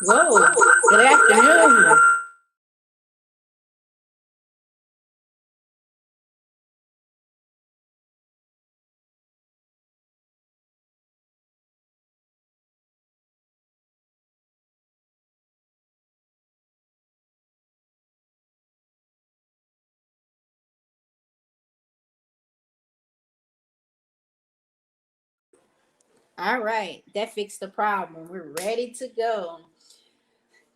Whoa, good afternoon. All right, that fixed the problem. We're ready to go.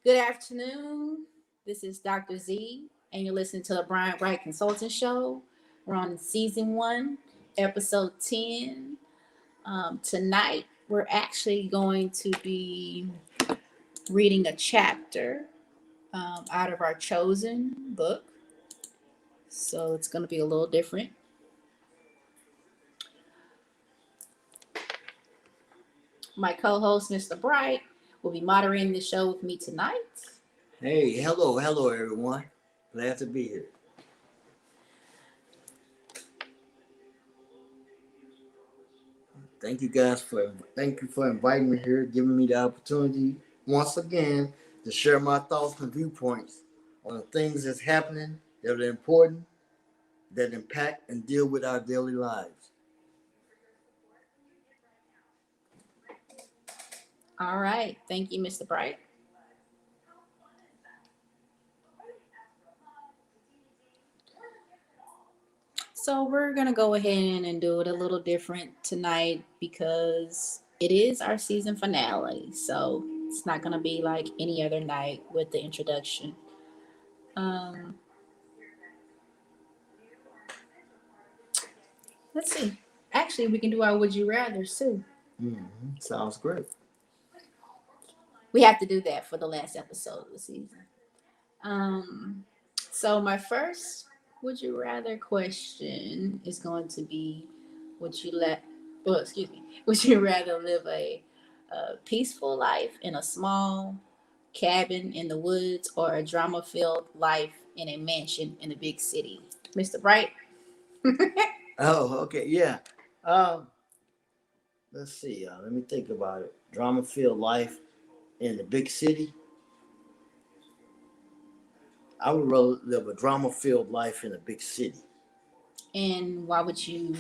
Good afternoon. This is Dr. Z, and you're listening to the Bryant Consulting Show. We're on season one, episode 10. Tonight, we're actually going to be reading a chapter out of our chosen book. So it's going to be a little different. My co host, Mr. Bright, will be moderating the show with me tonight. Hey, hello, everyone. Glad to be here. Thank you for inviting me here, giving me the opportunity once again to share my thoughts and viewpoints on the things that's happening that are important, that impact and deal with our daily lives. All right. Thank you, Mr. Bright. So we're going to go ahead and do it a little different tonight because it is our season finale. So it's not going to be like any other night with the introduction. Um, let's see. Actually, we can do our Would You Rather too. Sounds great. We have to do that for the last episode of the season. Um, so my first Would You Rather question is going to be Would you let, well, excuse me, would you rather live a peaceful life in a small cabin in the woods or a drama filled life in a mansion in a big city? Mr. Bright? Oh, okay, yeah. Um, let's see. Let me think about it. Drama-filled life in the big city. I would rather live a drama-filled life in a big city. And why would you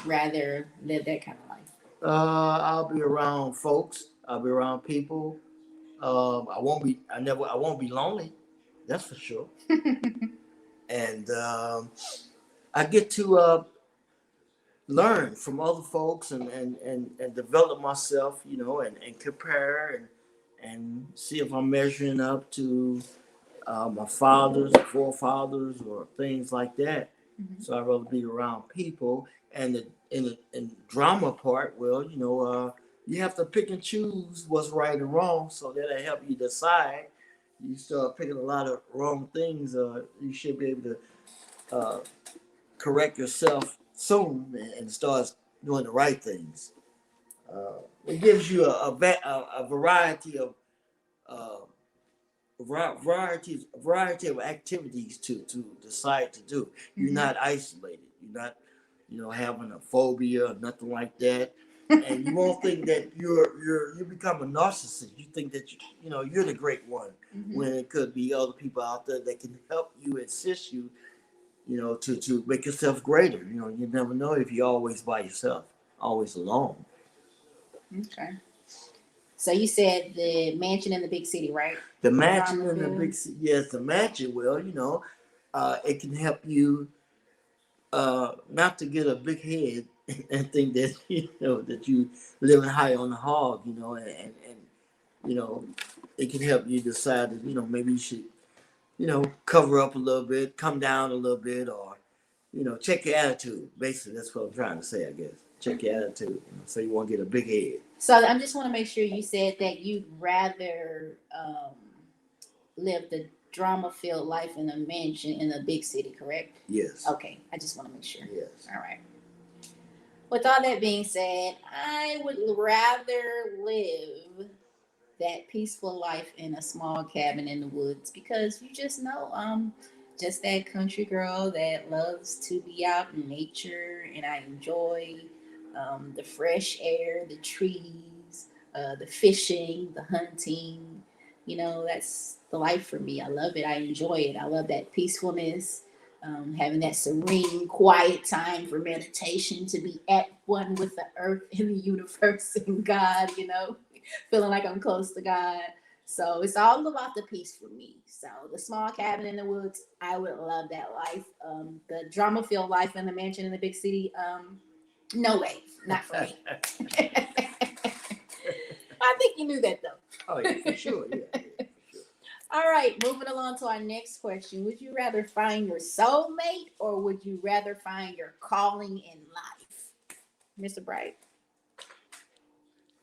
rather live that kind of life? I'll be around folks. I'll be around people. I won't be. I won't be lonely. That's for sure. And I get to learn from other folks and develop myself. And compare and see if I'm measuring up to my fathers, forefathers, or things like that. Mhm. So I'd rather be around people. And in the drama part, well, you have to pick and choose what's right and wrong, so that'll help you decide. You start picking a lot of wrong things, you should be able to uh, correct yourself soon and start doing the right things. It gives you a variety of uh, variety of activities to decide to do. You're not isolated. You're not, having a phobia or nothing like that. And you won't think that you become a narcissist. You think that you're the great one, when it could be other people out there that can help you, assist you, to make yourself greater. You never know if you're always by yourself, always alone. Okay. So you said the mansion in the big city, right? The mansion in the big city, yes, the mansion. Well, it can help you not to get a big head and think that that you living high on the hog, and you know it can help you decide that maybe you should cover up a little bit, come down a little bit, or check your attitude. Basically, that's what I'm trying to say. I guess check your attitude, so you won't get a big head. So I just want to make sure you said that you'd rather live the drama filled life in a mansion in a big city, correct? Yes. Okay, I just want to make sure. Yes. All right. With all that being said, I would rather live that peaceful life in a small cabin in the woods because you just know just that country girl that loves to be out in nature, and I enjoy the fresh air, the trees, the fishing, the hunting, you know, that's the life for me. I love it. I enjoy it. I love that peacefulness, having that serene, quiet time for meditation, to be at one with the earth and the universe and God, you know, feeling like I'm close to God. So it's all about the peace for me. So the small cabin in the woods, I would love that life. The drama filled life in the mansion in the big city, no way, not for me. I think you knew that though. Oh yeah, for sure. Yeah, yeah, for sure. All right, moving along to our next question. Would you rather find your soulmate or would you rather find your calling in life? Mr. Bright.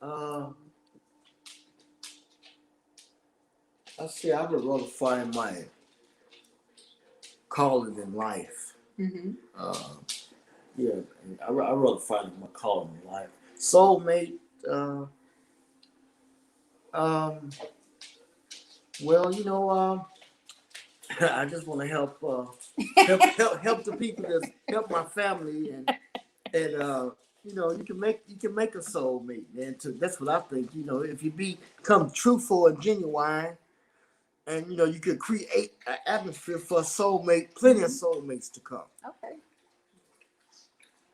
Uh, I say I would rather find my calling in life. Mm-hmm. Uh, yeah, I rather find my calling in life. Soulmate. Uh, um, well, I just want to help the people that help my family, and you can make a soulmate, man. That's what I think. If you become truthful and genuine, and you can create an atmosphere for a soulmate, plenty of soulmates to come. Okay.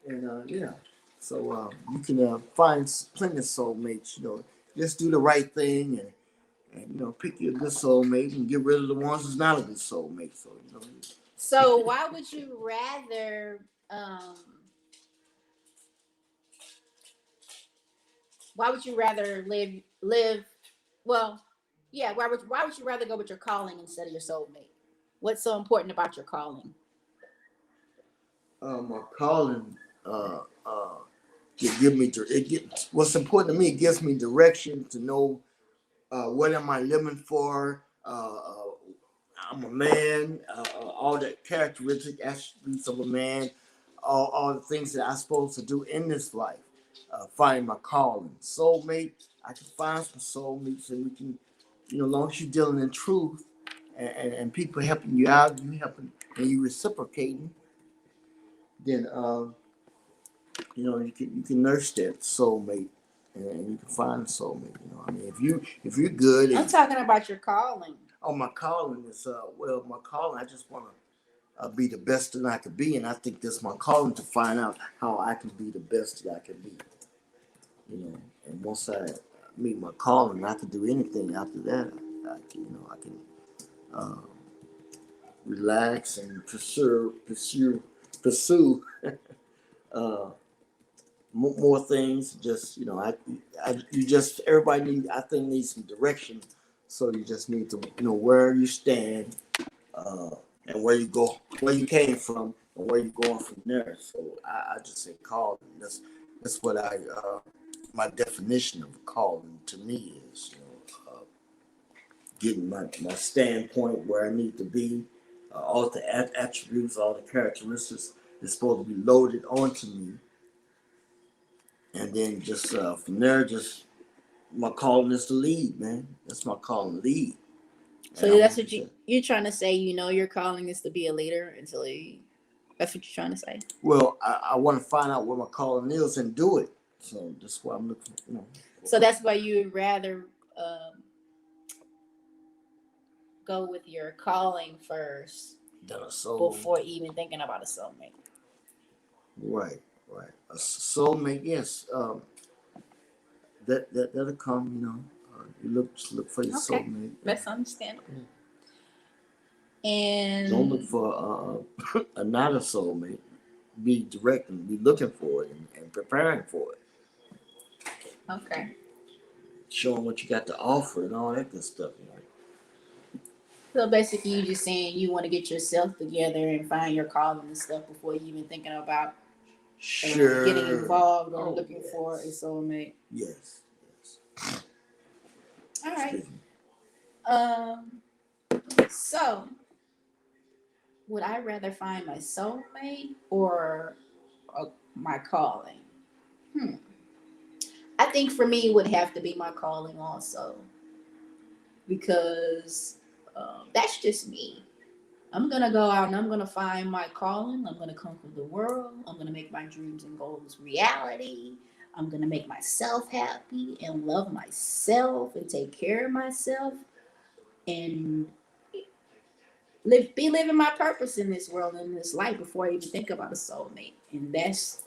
And yeah, so you can find plenty of soulmates. Just do the right thing, and pick you a good soulmate and get rid of the ones who's not a good soulmate. So. So why would you rather live well, yeah, why would you rather go with your calling instead of your soulmate? What's so important about your calling? My calling give me what's important to me. It gives me direction to know what am I living for. I'm a man. All the characteristic attributes of a man. All the things that I'm supposed to do in this life. Find my calling. Soulmate. I can find some soulmates, and we can, as long as you're dealing in truth, and people helping you out, you helping, and you reciprocating, then you can nurse that soulmate, and you can find a soulmate. I mean, if you're good, I'm talking about your calling. oh, my calling is my calling. I just want to be the best that I could be, and I think that's my calling, to find out how I can be the best that I can be. And once I meet my calling, I can do anything after that. I can uh, relax and pursue uh, more things. Just you just everybody I think needs some direction. So you just need to know where you stand, uh, and where you go, where you came from, and where you're going from there. So I just say calling. That's what my definition of calling to me is. Getting my standpoint where I need to be. All the attributes, all the characteristics is supposed to be loaded onto me, and then just from there, just my calling is to lead, man. That's my calling, lead. So that's what you're trying to say. Your calling is to be a leader and to lead. That's what you're trying to say. Well, I want to find out what my calling is and do it. So that's why I'm looking. So that's why you would rather go with your calling first than a soul before even thinking about a soulmate. Right. A soulmate, yes. That'll come. You look for your soulmate. That's understandable. And don't look for another soulmate. Be direct and be looking for it and preparing for it. Okay. Showing what you got to offer and all that good stuff. So basically, you just saying you want to get yourself together and find your calling and stuff before you even thinking about getting involved or looking for a soulmate. Yes. All right. So would I rather find my soulmate or my calling? I think for me it would have to be my calling also, because that's just me. I'm going to go out and I'm going to find my calling. I'm going to conquer the world. I'm going to make my dreams and goals reality. I'm going to make myself happy and love myself and take care of myself. and be living my purpose in this world, in this life, before I even think about a soulmate. And that's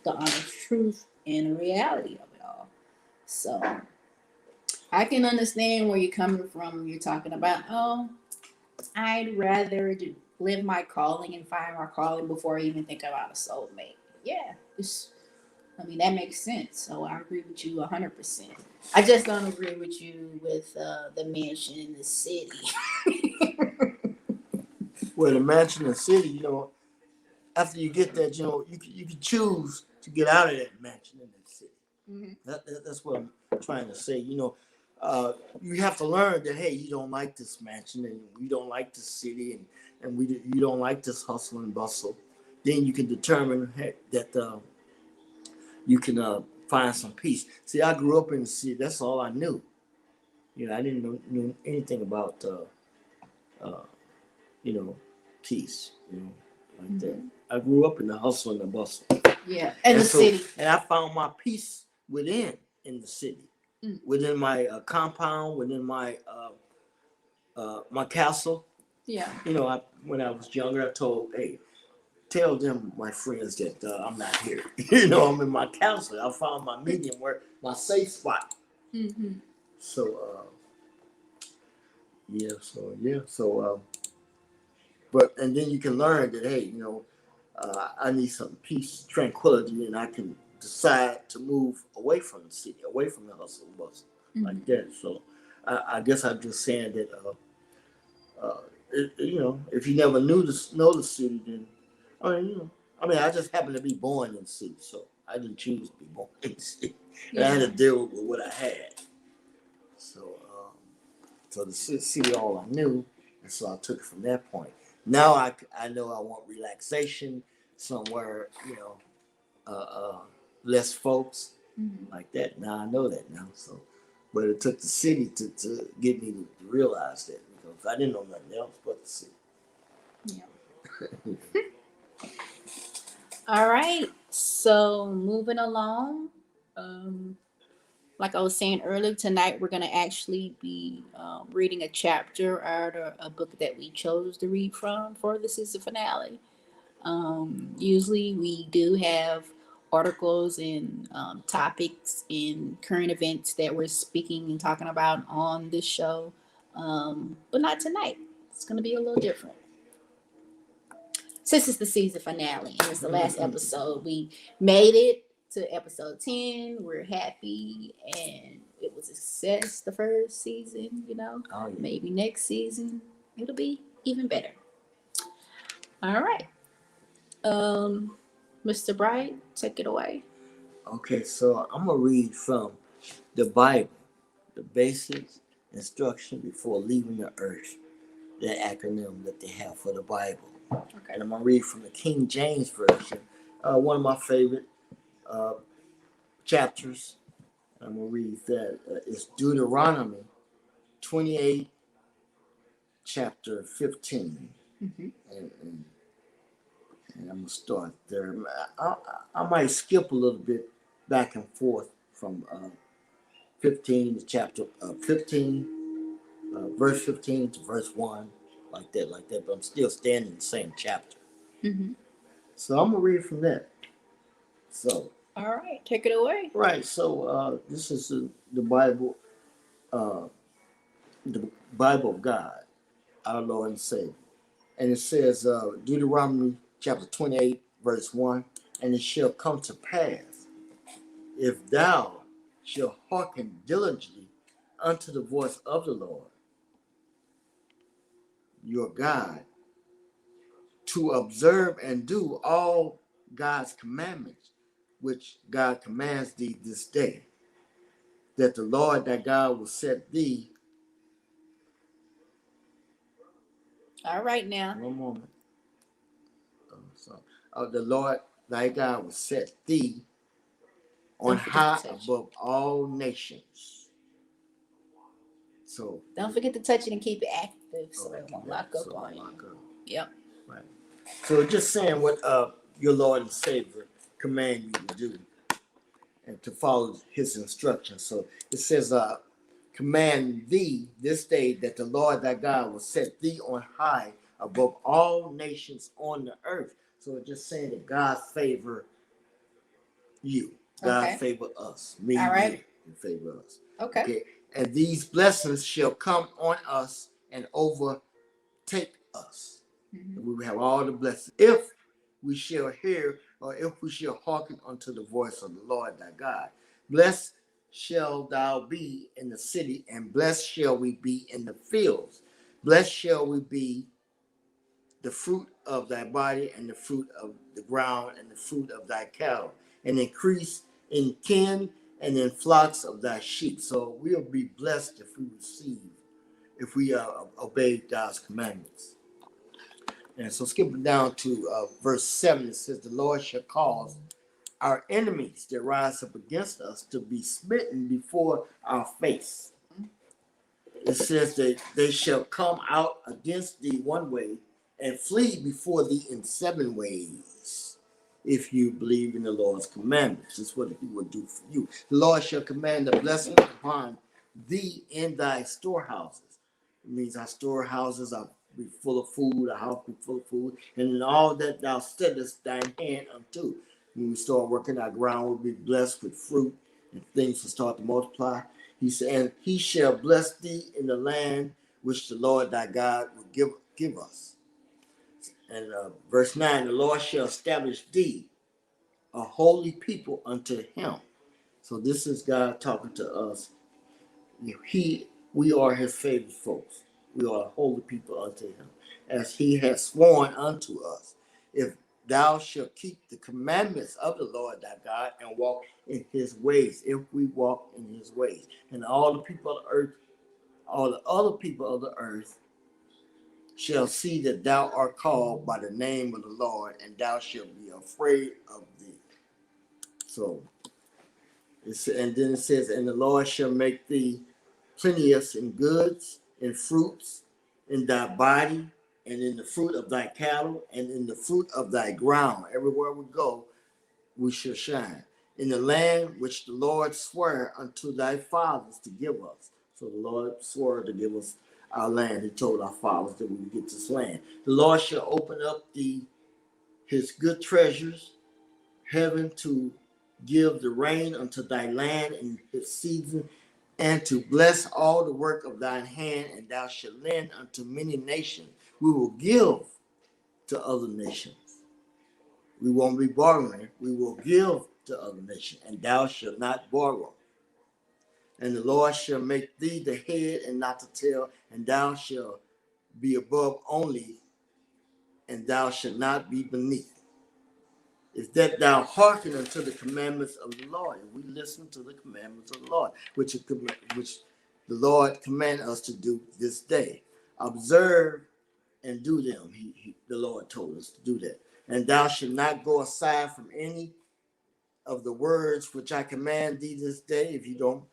the honest truth and the reality of it all. So I can understand where you're coming from when you're talking about, oh, I'd rather live my calling and find my calling before I even think about a soulmate. Yeah, that makes sense. So I agree with you 100%. I just don't agree with you with the mansion in the city. Well, the mansion in the city, after you get that, you can choose to get out of that mansion in the city. That's what I'm trying to say. You have to learn that, hey, you don't like this mansion, and you don't like this city, and you don't like this hustle and bustle. Then you can determine that you can find some peace. See, I grew up in the city. That's all I knew. I didn't know anything about uh, peace. Like that. I grew up in the hustle and the bustle. Yeah, and the city. And I found my peace in the city, within my compound, within my my castle. Yeah. When I was younger, I told, hey, tell them, my friends, that I'm not here. I'm in my castle. I found my medium, where my safe spot. So but and then you can learn that, hey, I need some peace, tranquility, and I can decide to move away from the city, away from the hustle and bustle, like that. So I guess I'm just saying that, if you never know the city, then I just happened to be born in the city, so I didn't choose to be born in the city. And I had to deal with what I had. So the city all I knew, and so I took it from that point. Now I know I want relaxation somewhere, less folks, like that. Now I know that now. So, but it took the city to get me to realize that, because I didn't know nothing else but the city. Yeah. All right. So moving along, like I was saying earlier, tonight we're going to actually be reading a chapter out of a book that we chose to read from for the season finale. Usually we do have articles and topics in current events that we're speaking and talking about on this show, but not tonight. It's going to be a little different. Since it's the season finale and it's the last episode, we made it to episode 10. We're happy, and it was a success the first season. Oh, yeah. Maybe next season it'll be even better. All right. Mr. Bryant, take it away. Okay, so I'm gonna read from the Bible, the basics instruction before leaving the earth, the acronym that they have for the Bible. Okay. And I'm gonna read from the King James version, one of my favorite chapters. I'm gonna read that. It's Deuteronomy 28, chapter 15, and I'm gonna start there. I might skip a little bit back and forth from 15 to chapter 15, verse 15 to verse 1, like that. But I'm still standing in the same chapter. So I'm gonna read from that. So. All right, take it away. Right. So this is the Bible, the Bible of God, our Lord and Savior. And it says, Deuteronomy chapter 28, verse 1, and it shall come to pass, if thou shalt hearken diligently unto the voice of the Lord, your God, to observe and do all God's commandments, which God commands thee this day, that the Lord thy God will set thee. All right, now. One moment. The Lord thy God will set thee on high above all nations. So don't forget to touch it and keep it active, so it won't lock up on you. Yep. Right. So just saying what your Lord and Savior command you to do, and to follow his instructions. So it says, command thee this day that the Lord thy God will set thee on high above all nations on the earth. So it's just saying that God favor you. God favor us. Me, all right, you favor us. okay. Okay. And these blessings shall come on us and overtake us. And we will have all the blessings. If we shall hear, or if we shall hearken unto the voice of the Lord thy God. Blessed shall thou be in the city, and blessed shall we be in the fields. Blessed shall we be the fruit of thy body, and the fruit of the ground, and the fruit of thy cattle, and increase in kin and in flocks of thy sheep. So we'll be blessed if we obey God's commandments. And so skipping down to verse 7, it says, the Lord shall cause our enemies that rise up against us to be smitten before our face. It says that they shall come out against thee one way and flee before thee in 7 ways. If you believe in the Lord's commandments, that's what he will do for you. The Lord shall command a blessing upon thee in thy storehouses. It means our storehouses are be full of food, our house be full of food, and in all that thou settest thine hand unto. When we start working, our ground will be blessed with fruit, and things will start to multiply. He said, and he shall bless thee in the land which the Lord thy God will give us. And verse 9, the Lord shall establish thee a holy people unto him. So this is God talking to us. We are his favorite folks. We are a holy people unto him, as he has sworn unto us. If thou shalt keep the commandments of the Lord thy God and walk in his ways, if we walk in his ways, and all the people of the earth, all the other people of the earth shall see that thou art called by the name of the Lord, and thou shalt be afraid of thee. So, and then it says, and the Lord shall make thee plenteous in goods, in fruits, in thy body, and in the fruit of thy cattle, and in the fruit of thy ground. Everywhere we go, we shall shine. In the land which the Lord sware unto thy fathers to give us. So the Lord swore to give us our land. He told our fathers that we would get this land. The Lord shall open up his good treasures, heaven, to give the rain unto thy land in its season, and to bless all the work of thine hand, and thou shalt lend unto many nations. We will give to other nations. We won't be borrowing. We will give to other nations, and thou shalt not borrow. And the Lord shall make thee the head and not the tail, and thou shalt be above only, and thou shalt not be beneath. Is that thou hearken unto the commandments of the Lord, and we listen to the commandments of the Lord, which the Lord command us to do this day. Observe and do them. The Lord told us to do that. And thou shalt not go aside from any of the words which I command thee this day. If you don't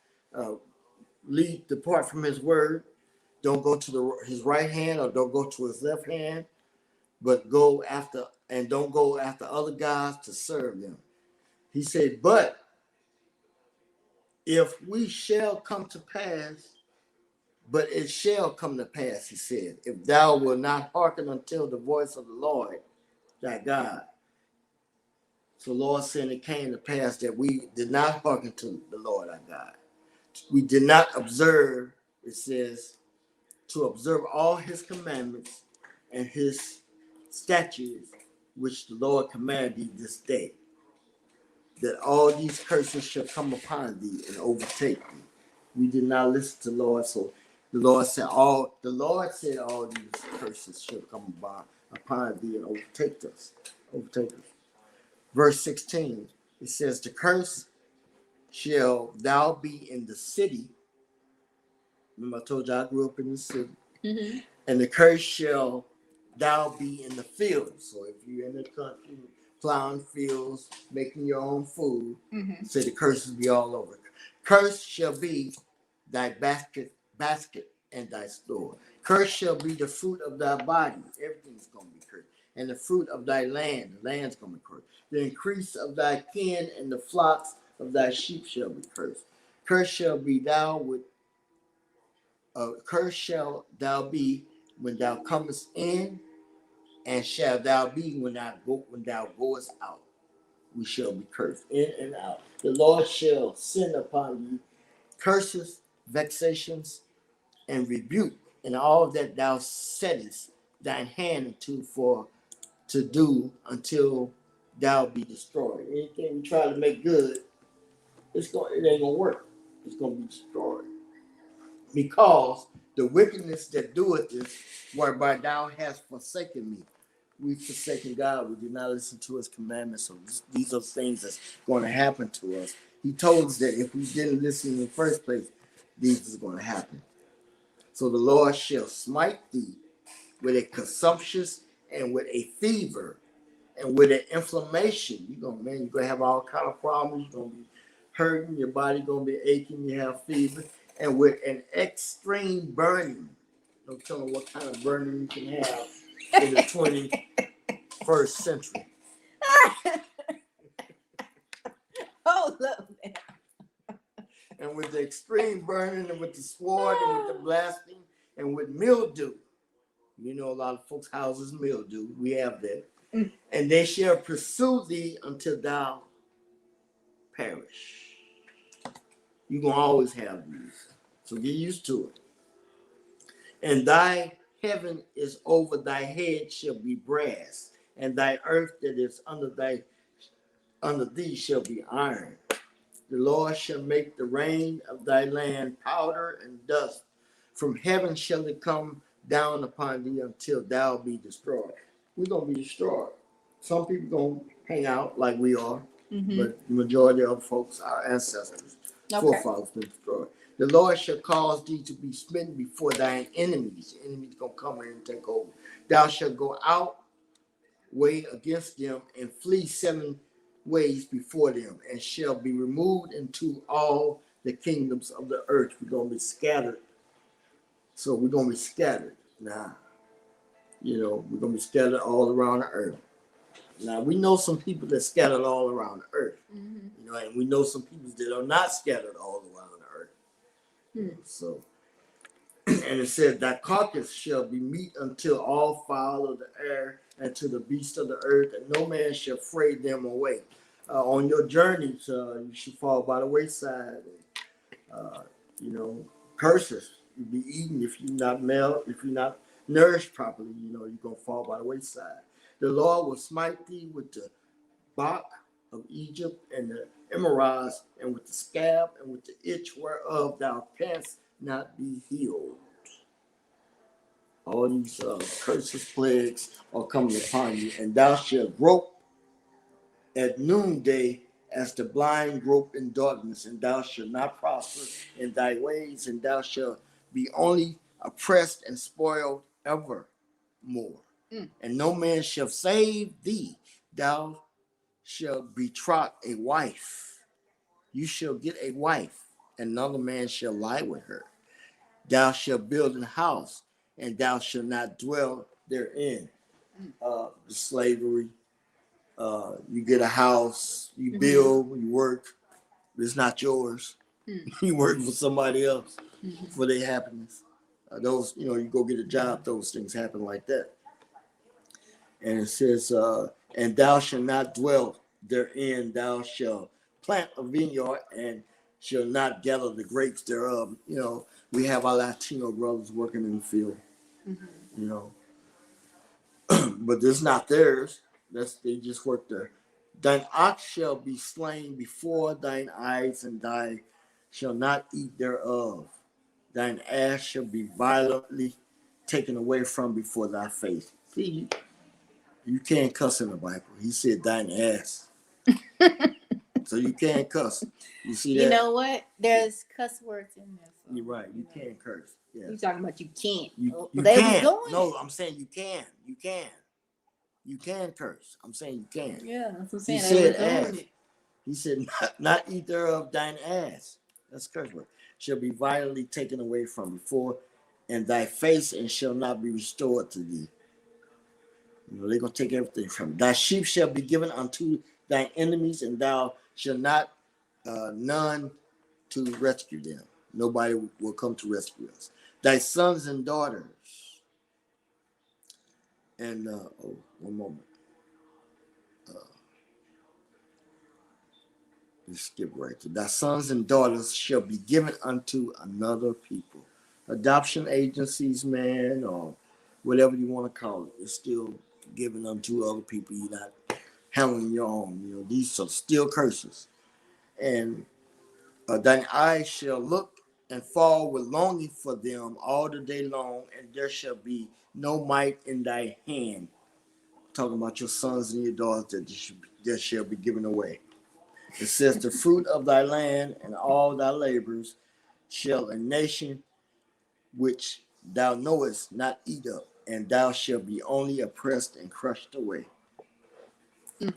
depart from his word, don't go to his right hand or don't go to his left hand, but go after, and don't go after other gods to serve them. He said, but if we shall come to pass, but it shall come to pass, he said, if thou wilt not hearken until the voice of the Lord thy God. So Lord said it came to pass that we did not hearken to the Lord our God. We did not observe, it says, to observe all his commandments and his statutes, which the Lord commanded thee this day, that all these curses shall come upon thee and overtake thee. We did not listen to the Lord, so the Lord said all these curses shall come upon thee and overtake us. Verse 16, it says, the curse shall thou be in the city. Remember I told you I grew up in the city. Mm-hmm. And the curse shall thou be in the field. So if you're in the country, plowing fields, making your own food, say the curses be all over. Curse shall be thy basket and thy store. Curse shall be the fruit of thy body. Everything's going to be cursed. And the fruit of thy land. The land's going to be cursed. The increase of thy kin and the flocks of thy sheep shall be cursed. Cursed shall be thou with Cursed shall thou be when thou comest in, and shall thou be when thou goest out. We shall be cursed in and out. The Lord shall send upon you curses, vexations, and rebuke, and all that thou settest thine hand to for to do until thou be destroyed. Anything we try to make good, it ain't gonna work. It's gonna be destroyed. Because the wickedness that doeth this, whereby thou hast forsaken me. We've forsaken God. We did not listen to his commandments. So these are things that's going to happen to us. He told us that if we didn't listen in the first place, these is going to happen. So the Lord shall smite thee with a consumption and with a fever and with an inflammation. You're gonna have all kind of problems. You're gonna be hurting, your body gonna be aching, you have fever, and with an extreme burning. Don't tell them what kind of burning you can have in the 21st century. Hold up, man. And with the extreme burning, and with the sword, and with the blasting, and with mildew. You know, a lot of folks' houses mildew. We have that. And they shall pursue thee until thou perish. You're going to always have these. So get used to it. And thy heaven is over thy head shall be brass, and thy earth that is under thee shall be iron. The Lord shall make the rain of thy land powder and dust. From heaven shall it come down upon thee until thou be destroyed. We're going to be destroyed. Some people going to hang out like we are, but the majority of folks, our ancestors, forefathers, been destroyed. The Lord shall cause thee to be smitten before thine enemies. The enemies going to come in and take over. Thou shalt go out way against them and flee 7 ways before them, and shall be removed into all the kingdoms of the earth. We're going to be scattered. So we're going to be scattered. Now, we're going to be scattered all around the earth. Now, we know some people that scattered all around the earth. And we know some people that are not scattered all around the earth. So, and it says, thy carcass shall be meat until all fowl of the air and to the beasts of the earth, and no man shall fray them away. On your journeys, you should fall by the wayside. Curses. You'll be eaten if you're not nourished properly. You're going to fall by the wayside. The Lord will smite thee with the Bach of Egypt and the emerods, and with the scab and with the itch whereof thou canst not be healed. All these curses, plagues are coming upon you, and thou shalt grope at noonday as the blind grope in darkness, and thou shalt not prosper in thy ways, and thou shalt be only oppressed and spoiled evermore. And no man shall save thee. Thou shalt betroth a wife. You shall get a wife, and another man shall lie with her. Thou shalt build a house, and thou shalt not dwell therein. The slavery. You get a house, you build, you work, but it's not yours. You work for somebody else for their happiness. You go get a job, those things happen like that. And it says, and thou shalt not dwell therein, thou shalt plant a vineyard and shall not gather the grapes thereof. We have our Latino brothers working in the field, but it's not theirs. They just work there. Thine ox shall be slain before thine eyes, and thou shalt not eat thereof. Thine ass shall be violently taken away from before thy face. See, you can't cuss in the Bible. He said thine ass. So you can't cuss. You see that? You know what? There's cuss words in there. So, You're right. You can't curse. Yeah. You're talking about you can't. You they can. Was doing No, I'm saying you can. You can. You can curse. I'm saying you can. Yeah, that's what I'm saying. He said ass. He said not eat thereof thine ass. That's curse word. Shall be violently taken away from before, and thy face, and shall not be restored to thee. They're going to take everything from you. Thy sheep shall be given unto thy enemies, and thou shalt not none to rescue them. Nobody will come to rescue us. thy sons and daughters. And one moment. You skip right to thy sons and daughters shall be given unto another people. Adoption agencies, man, or whatever you want to call it, is still given unto other people. You're not handling your own. You know, these are still curses. And thine eyes shall look and fall with longing for them all the day long, and there shall be no might in thy hand. Talking about your sons and your daughters that shall be given away. It says, the fruit of thy land and all thy labors shall a nation which thou knowest not eat up, and thou shalt be only oppressed and crushed away. It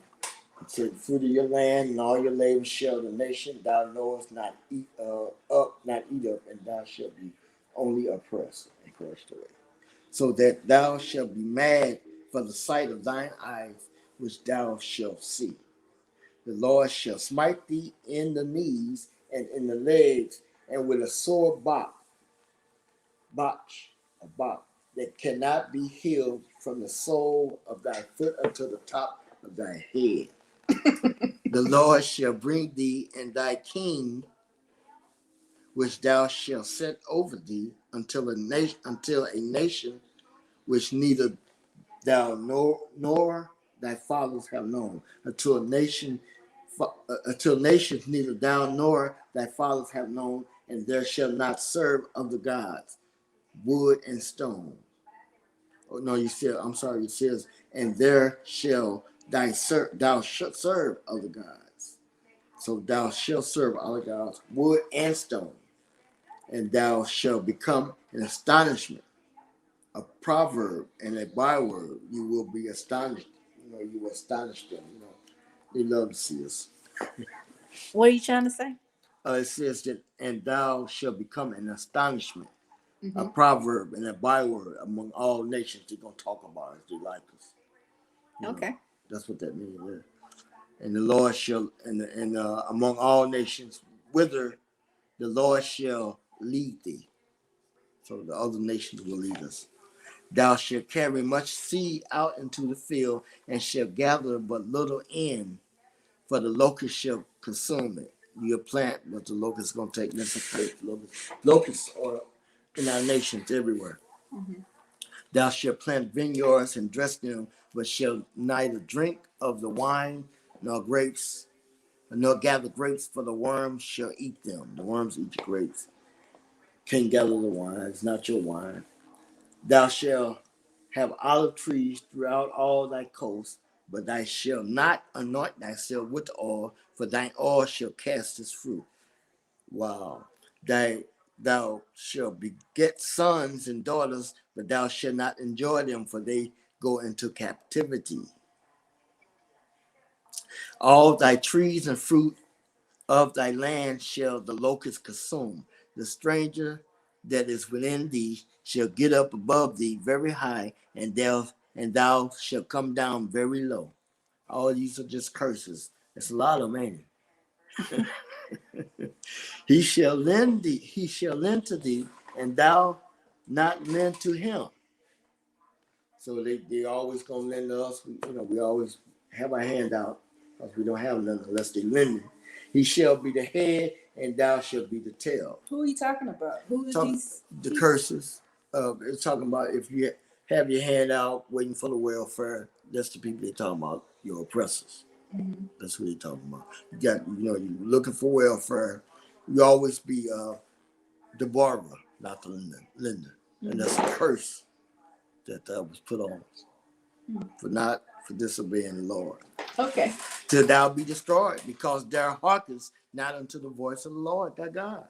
said, the fruit of your land and all your labors shall the nation thou knowest not eat up, and thou shalt be only oppressed and crushed away. So that thou shalt be mad for the sight of thine eyes, which thou shalt see. The Lord shall smite thee in the knees and in the legs, and with a sore botch, that cannot be healed from the sole of thy foot unto the top of thy head. The Lord shall bring thee and thy king, which thou shalt set over thee, until a nation which neither thou nor thy fathers have known, until nations neither thou nor thy fathers have known, and there shall not serve other gods, wood and stone. Oh no, it says, and there shall thou shalt serve other gods. So thou shalt serve other gods, wood and stone, and thou shalt become an astonishment, a proverb and a byword. You will be astonished. You will astonish them. They love to see us. What are you trying to say? It says that, and thou shalt become an astonishment, a proverb and a byword among all nations. They're going to talk about us. They like us. Okay. That's what that means. Yeah. And the Lord shall, and among all nations, whither the Lord shall lead thee. So the other nations will lead us. Thou shalt carry much seed out into the field, and shalt gather but little in, for the locust shall consume it. You'll plant, but the locust is going to take this place. Locusts are in our nations everywhere. Thou shalt plant vineyards and dress them, but shalt neither drink of the wine nor grapes, nor gather grapes, for the worms shall eat them. The worms eat the grapes. Can't gather the wine, it's not your wine. Thou shalt have olive trees throughout all thy coasts, but thou shalt not anoint thyself with oil, for thine oil shall cast its fruit. Wow. Thou shalt beget sons and daughters, but thou shalt not enjoy them, for they go into captivity. All thy trees and fruit of thy land shall the locust consume. The stranger that is within thee shall get up above thee very high, and thou shalt come down very low. All these are just curses. It's a lot of them, ain't it? He shall lend to thee, and thou not lend to him. So they always gonna lend to us. We always have our hand out, because we don't have none unless they lend it. He shall be the head, and thou shalt be the tail. Who are you talking about? Who is these? The curses. It's talking about if you have your hand out waiting for the welfare. That's the people they talking about. Your oppressors. That's who they talking about. You're looking for welfare. You always be the borrower, not the lender. And that's a curse that was put on us for disobeying the Lord. Okay. Till thou be destroyed, because thou hearkest not unto the voice of the Lord thy God,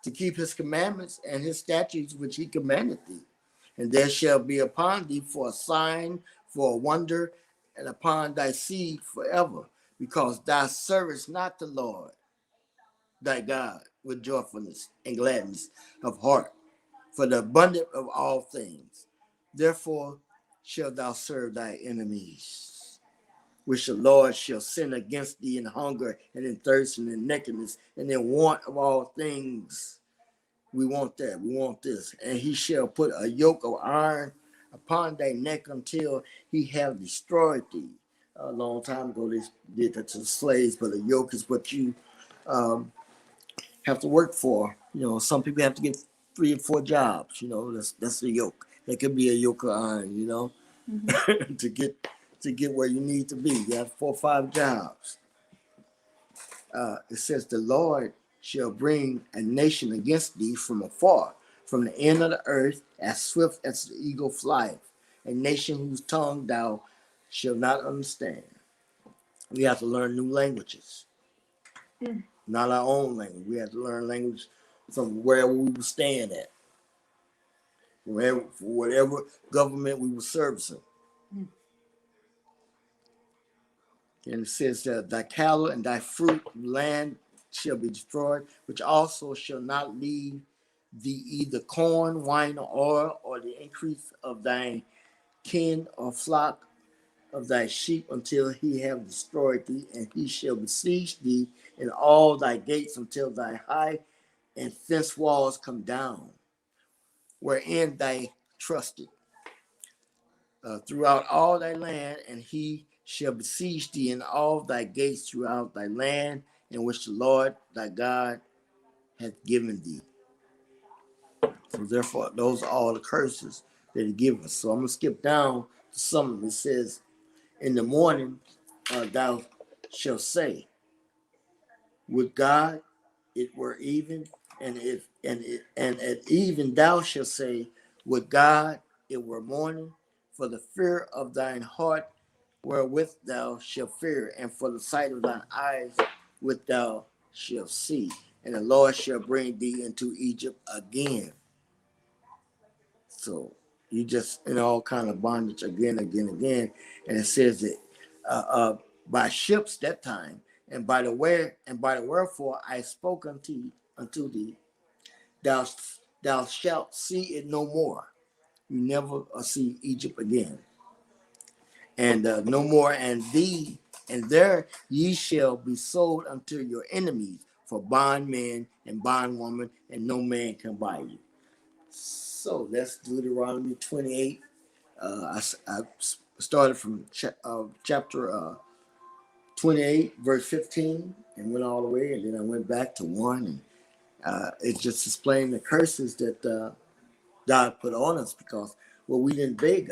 to keep his commandments and his statutes which he commanded thee. And there shall be upon thee for a sign, for a wonder, and upon thy seed forever, because thou servest not the Lord thy God with joyfulness and gladness of heart, for the abundance of all things. Therefore shalt thou serve thy enemies, which the Lord shall send against thee in hunger and in thirst and in nakedness and in want of all things, We want that. We want this. And he shall put a yoke of iron upon thy neck until he have destroyed thee. A long time ago, they did that to the slaves, but a yoke is what you um, have to work for. You know, some people have to get 3 or 4 jobs. You know, that's the yoke. That could be a yoke of iron. You know, Mm-hmm. to get where you need to be. You have 4 or 5 jobs. It says the Lord shall bring a nation against thee from afar, from the end of the earth, as swift as the eagle flieth, a nation whose tongue thou shalt not understand. We have to learn new languages, Mm. not our own language. We have to learn language from where we were staying at, for whatever government we were servicing. Mm. And it says that thy cattle and thy fruit land shall be destroyed, which also shall not leave thee either corn, wine, or oil, or the increase of thine kin or flock of thy sheep until he have destroyed thee, and he shall besiege thee in all thy gates until thy high and fence walls come down, wherein thy trusted. Throughout all thy land, and he shall besiege thee in all thy gates throughout thy land, in which the Lord thy God hath given thee. So therefore, those are all the curses that he gives us. So I'm gonna skip down to some of them. It says, "In the morning thou shalt say, Would God it were even, and at even thou shalt say, Would God it were morning, for the fear of thine heart wherewith thou shalt fear, and for the sight of thine eyes which thou shalt see, and the Lord shall bring thee into Egypt again." So you just in all kind of bondage again, again, and it says that uh, uh, by ships that time, and by the wherefore I spoke unto thee, thou thou shalt see it no more. You never see Egypt again, and no more. And thee and there ye shall be sold unto your enemies for bondmen and bondwoman, and no man can buy you. So that's Deuteronomy 28. I started from chapter 28, verse 15, and went all the way, and then I went back to 1. And it just explained the curses that God put on us because, well, we didn't obey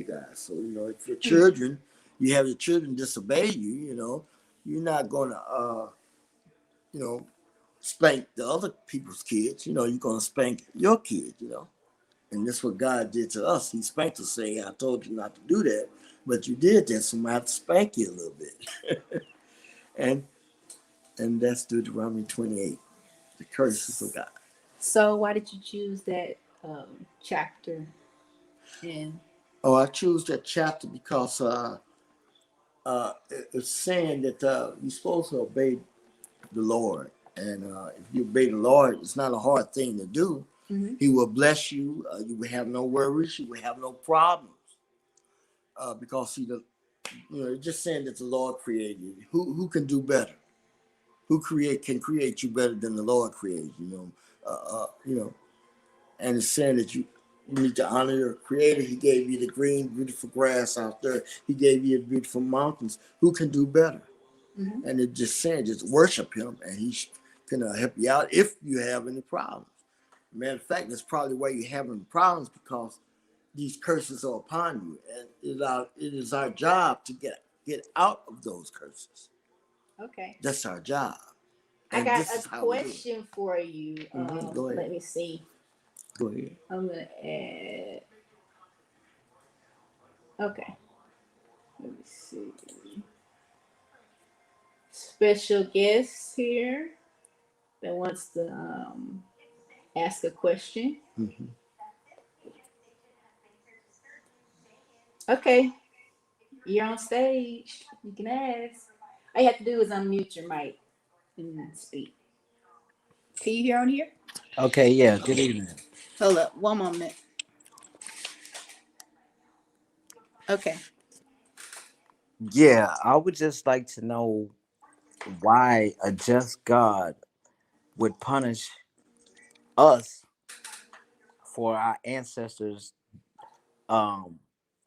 God. So, if your children, you have your children disobey you, you're not going to, you know, spank the other people's kids. You're going to spank your kids. And that's what God did to us. He spanked us, saying, "I told you not to do that, but you did that, so I'm gonna have to spank you a little bit." and and that's Deuteronomy 28, the curses of God. So why did you choose that chapter? And Oh, I choose that chapter because it's saying that you're supposed to obey the Lord, and if you obey the Lord, it's not a hard thing to do. mm-hmm. He will bless you. You will have no worries. You will have no problems because it's just saying that the Lord created you. Who can do better? Who can create you better than the Lord created? And it's saying that you need to honor your Creator. He gave you the green, beautiful grass out there. He gave you the beautiful mountains. Who can do better? Mm-hmm. And it just saying, just worship Him, and He's gonna help you out if you have any problems. Matter of fact, that's probably why you're having problems because these curses are upon you, and it is our job to get out of those curses. Okay. That's our job. I And got this a is how we do it. question for you. Go ahead. Let me see. Go ahead. I'm gonna add. Okay. Let me see. Special guest here that wants to ask a question. Mm-hmm. Okay, you're on stage. You can ask. All you have to do is unmute your mic and speak. Can you hear on here? Okay, yeah, good evening. Hold up, one moment. Okay. Yeah, I would just like to know why a just God would punish us for our ancestors' um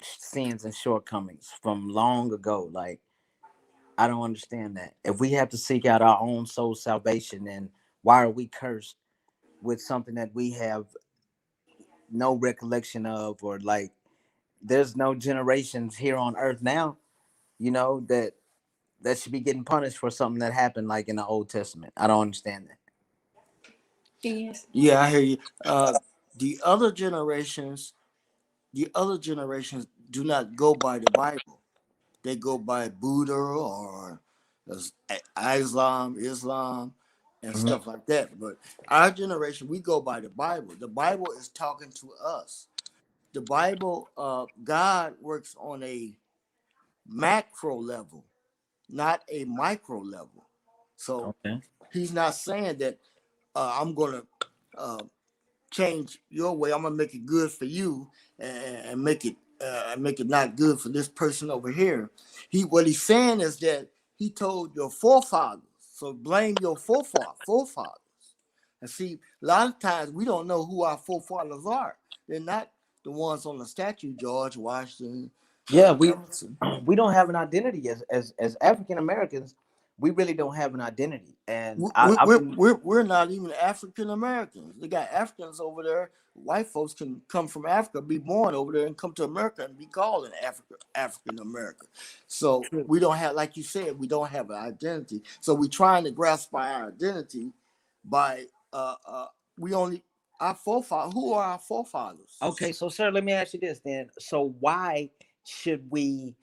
sins and shortcomings from long ago. Like, I don't understand that. If we have to seek out our own soul salvation, then why are we cursed with something that we have no recollection of, or like there's no generations here on earth now, that should be getting punished for something that happened like in the Old Testament. I don't understand that. Yes. Yeah, I hear you. The other generations, the other generations do not go by the Bible. They go by Buddha or Islam, and Mhm. stuff like that. But our generation, we go by the Bible. The Bible is talking to us. The Bible, God works on a macro level, not a micro level. So Okay. he's not saying that I'm going to uh, change your way. I'm gonna make it good for you and make it not good for this person over here. What he's saying is that he told your forefathers. So blame your forefathers. And see, a lot of times we don't know who our forefathers are. They're not the ones on the statue, George Washington, Yeah, we Jefferson. we don't have an identity as African Americans. We really don't have an identity, and I believe. We're not even African Americans. They got Africans over there. White folks can come from Africa, be born over there, and come to America and be called an African American. So True. we don't have, like you said, we don't have an identity. So we're trying to grasp our identity by we only our forefathers. Who are our forefathers? Okay, so sir, let me ask you this then. So why should we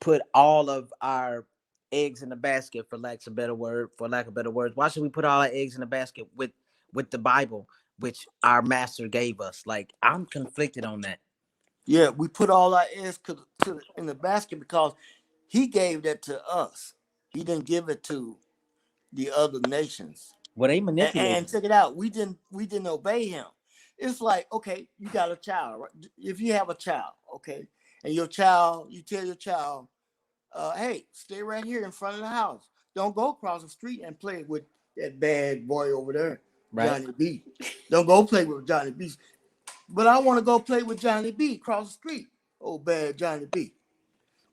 put all of our eggs in the basket, for lack of better words? Why should we put all our eggs in the basket with the Bible, which our master gave us? Like, I'm conflicted on that. Yeah, we put all our eggs in the basket because he gave that to us. He didn't give it to the other nations. Well, they And manipulated it. check it out, we didn't obey him. It's like, okay, you got a child, right? If you have a child, okay, and you tell your child, hey, stay right here in front of the house. Don't go across the street and play with that bad boy over there, Right. Johnny B. Don't go play with Johnny B. But I want to go play with Johnny B across the street. Oh, bad Johnny B.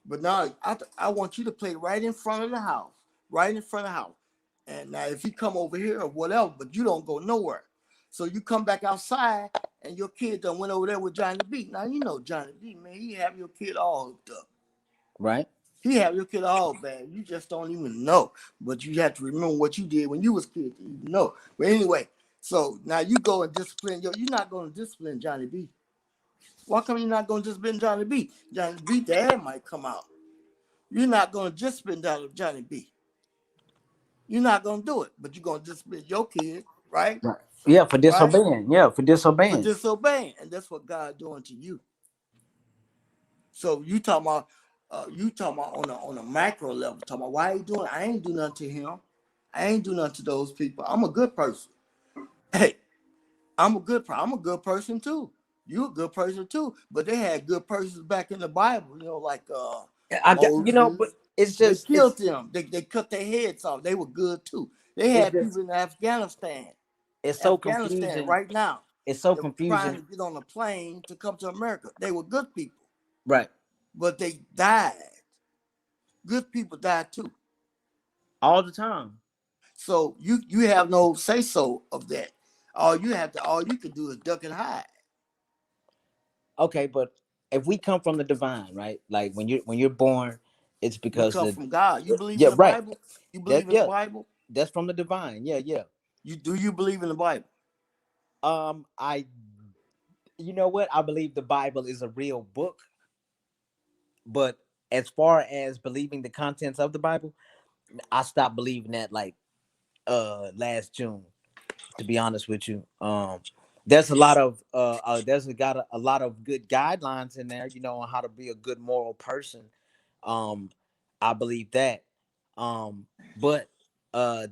But now I want you to play right in front of the house, right in front of the house. And now if you come over here or whatever, but you don't go nowhere. So you come back outside and your kid done went over there with Johnny B. Now you know Johnny B, man, he have your kid all hooked up. Right. He have your kid all bad. You just don't even know. But you have to remember what you did when you was a kid to even know. But anyway, so now you go and discipline you're not going to discipline Johnny B. Why come you're not going to discipline Johnny B? Johnny B dad might come out. You're not going to discipline Johnny B. You're not going to do it, but you're going to discipline your kid, right? Right. Yeah, for Right? disobeying. Yeah, for For disobeying. disobeying. And that's what God doing to you. So you talking about on a macro level, talking about why he doing it? I ain't do nothing to him. I ain't do nothing to those people. I'm a good person. Hey, I'm a good person too. You a good person too. But they had good persons back in the Bible, like I got, but Moses. it's They just killed them. They cut their heads off. They were good too. They it's had just people in Afghanistan. it's so Afghanistan confusing. right now. It's so They were trying confusing. to get on a plane to come to America. They were good people, Right. but they died. Good people died too. All the time. So you have no say so of that. All you can do is duck and hide. Okay, but if we come from the divine, right? Like when you're born, it's We because come the from God. You believe in yeah, the right. Bible? You That believe in the yeah, Bible? that's from the divine. Yeah, yeah. You believe in the Bible? I you know what? I believe the Bible is a real book, but as far as believing the contents of the Bible, I stopped believing that like last June, to be honest with you. There's a lot of a lot of good guidelines in there, on how to be a good moral person. Um, I believe that. Um, but uh,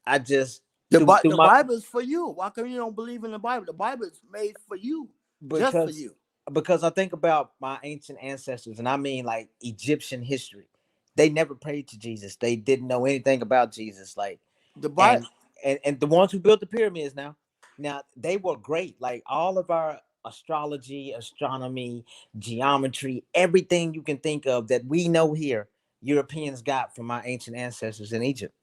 I just through The my Bible is for you. Why come you don't believe in the Bible? The Bible is made for you, just for because you. because I think about my ancient ancestors, and I mean like Egyptian history. They never prayed to Jesus. They didn't know anything about Jesus. Like, The Bible. and and the ones who built the pyramids now. Now they were great. Like all of our astrology, astronomy, geometry, everything you can think of that we know here, Europeans got from our ancient ancestors in Egypt.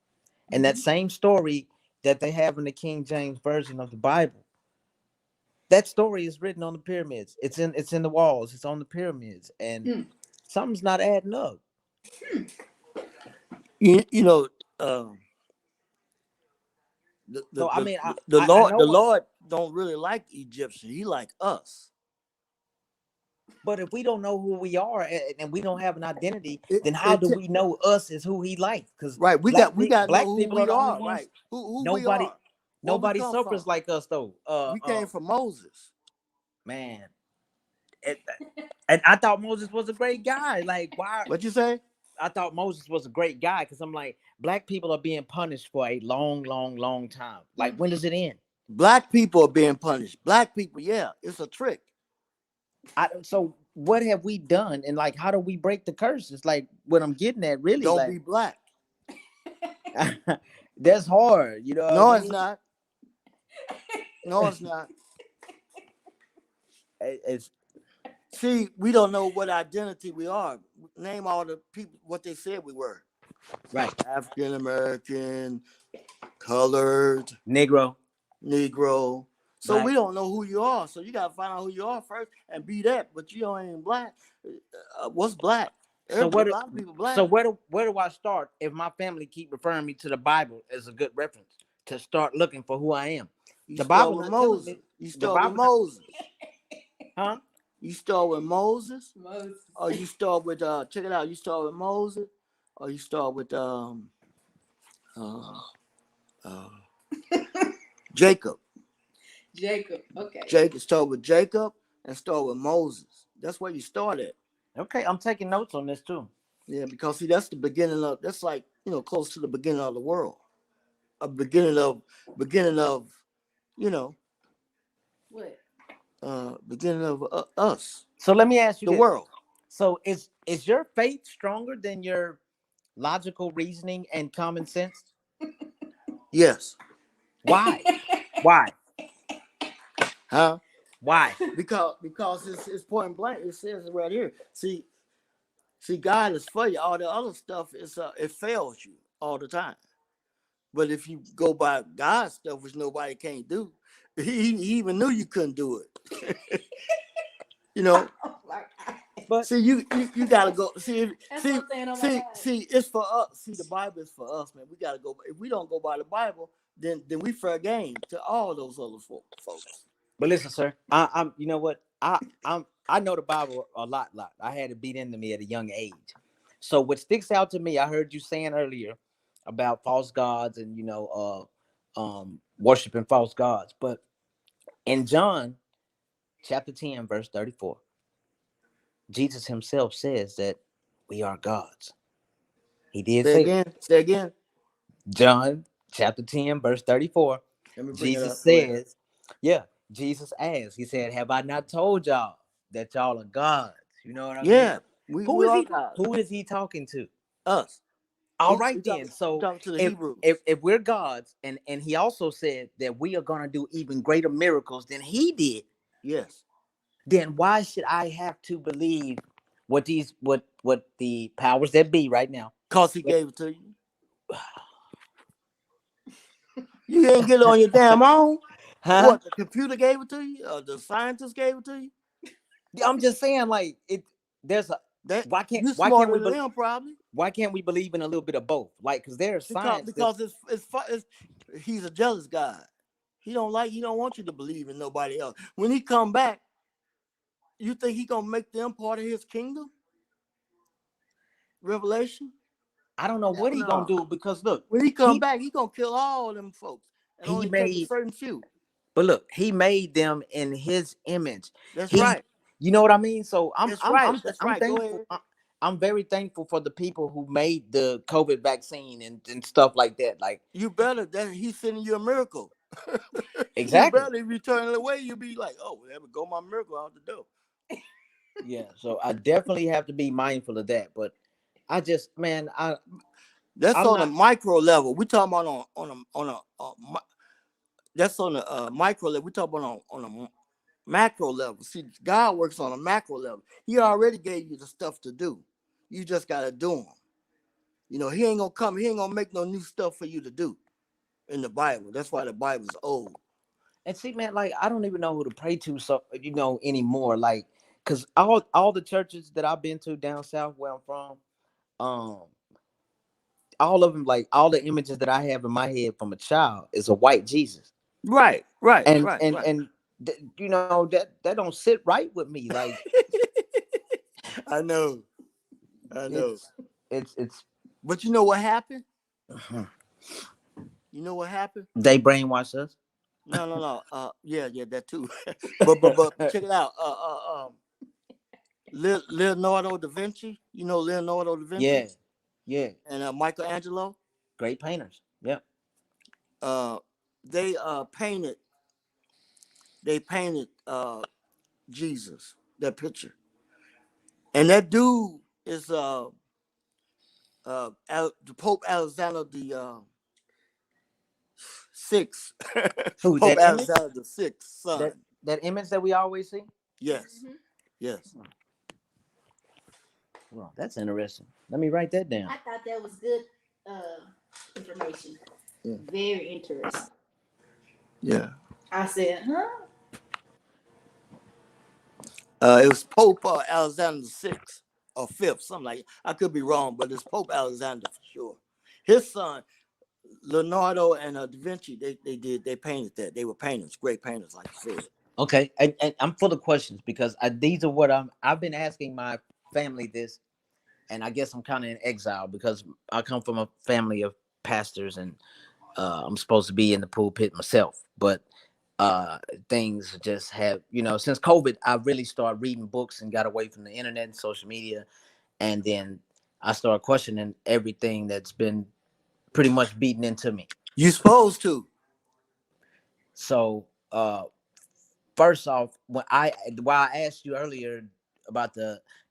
And that Mhm. same story that they have in the King James version of the Bible, that story is written on the pyramids. It's in the walls. It's on the pyramids, and Mm. something's not adding up. You know, um, So I mean, I The know what, Lord don't really like Egyptians. He like us. but if we don't know who we are and we don't have an identity, It, then how it do we know us is who He likes? Because right. We got to know black who people are we the only are. ones. Right. Who we Nobody are. Where we nobody come suffers from. like us though. We came from Moses. Man, it, and I thought Moses was a great guy. Like why? What you say? I thought Moses was a great guy because I'm like, black people are being punished for a long, long, long time. Like, when does it end? Black people are being punished. Black people, yeah, it's a trick. So what have we done? And like, how do we break the curse? It's like what I'm getting at, really. Don't Like, be black. that's hard. You know what I No, it's mean? not. No, it's not. It's See, we don't know what identity we are. Name all the people what they said we were. right. African American, colored, Negro, Negro. So black. we don't know who you are. So you gotta find out who you are first and be that. But you don't ain't black. What's black? So Everybody, where a do lot of people so black. where do I start if my family keep referring me to the Bible as a good reference to start looking for who I am? You The start Bible with not telling Moses. me. You The start with Bible not, Moses. huh? You start with Moses, Moses. or you start with check it out. You start with Moses, or you start with uh, uh, Jacob. Jacob. Okay. Jacob start with Jacob and start with Moses. That's where you start at. Okay, I'm taking notes on this too. Yeah, because see, that's the beginning of. That's like close to the beginning of the world. A beginning of you know What? beginning of us, So let me ask you the this. world. So is your faith stronger than your logical reasoning and common sense? Yes, Why? Why? huh? Why? Because it's point blank. It says it right here. See, God is for you. All the other stuff is it fails you all the time. But if you go by God's stuff, which nobody can't do, he even knew you couldn't do it. you know. Oh my God. But See, you gotta go. That's what I'm saying. Oh my God. See. It's for us. See, the Bible is for us, man. We gotta go. If we don't go by the Bible, then we fair game to all those other folks. listen, sir. I'm you know what? I know the Bible a lot. I had it beat into me at a young age. So what sticks out to me, I heard you saying earlier about false gods and worshiping false gods. But in John chapter 10, verse 34, Jesus himself says that we are gods. He did Say say it. again. Say again. John chapter 10, verse 34. Let me bring it Jesus up. Go ahead. says, yeah, Jesus asked, he said, have I not told y'all that y'all are gods? You know what I mean? Yeah, Who we is are he God. who is he talking to? Us. All He, right he, talk, then. he So talking to the if Hebrews. if we're gods and he also said that we are gonna do even greater miracles than he did, Yes. then why should I have to believe what the powers that be right now? Cause he gave it to you. You ain't get it on your damn own. Huh? What, the computer gave it to you? Or the scientist gave it to you? I'm just saying, like there's a That why can't you why can't smarter we than them probably. why can't we believe in a little bit of both? Like, because there's Because science that because it's he's a jealous God. He don't want you to believe in nobody else. When he come back, you think he gonna make them part of his kingdom? Revelation? I don't know Hell what he gonna no. do because look, When he come he back, he gonna kill all them folks and he only take a made certain few. but look, he made them in his image. That's He, right. you know what I mean? So I'm That's I'm right. I'm That's I'm right. Go thankful. ahead. I'm very thankful for the people who made the COVID vaccine and stuff like that. Like You better that he's sending you a miracle. You exactly. better if you turn it away, you'll be like, oh, there we go, my miracle out the door. Yeah. So I definitely have to be mindful of that. But I just man, That's I'm on a not micro level. We talking about on a That's on the micro level. We talk about on a macro level. See, God works on a macro level. He already gave you the stuff to do. You just gotta do them. You know, he ain't gonna come. He ain't gonna make no new stuff for you to do in the Bible. That's why the Bible's old. And see, man, like I don't even know who to pray to, so anymore. Like, cause all the churches that I've been to down south where I'm from, um, all of them, like all the images that I have in my head from a child is a white Jesus, Right, right, and right, and right. and that don't sit right with me. Like I know, I know. it's it's But you know what happened? uh You know what happened? they brainwash us. No, no, no. Yeah, yeah, that too. but check it out. Leonardo da Vinci. You know Leonardo da Yeah, Vinci yeah, and Michelangelo. great painters. Yeah. Uh, they painted. They painted Jesus. That picture. And that dude is the Pope Alexander the sixth. Who Pope that image? Alexander the sixth That son. that image that we always see? Yes, Mhm. yes. Well, that's interesting. Let me write that down. I thought that was good information. Yeah. Very interesting. Yeah. I said, huh? It was Pope Alexander the sixth or fifth, something like. I could be wrong, but it's Pope Alexander for sure. His son Leonardo and Da Vinci, they painted that. They were painters, great painters, like you said. Okay, and I'm full of questions because these are what I've been asking my family this, and I guess I'm kind of in exile because I come from a family of pastors, and I'm supposed to be in the pulpit myself, but uh things just have since COVID I really started reading books and got away from the internet and social media, and then I started questioning everything that's been pretty much beaten into me. You supposed to. So first off, while I asked you earlier about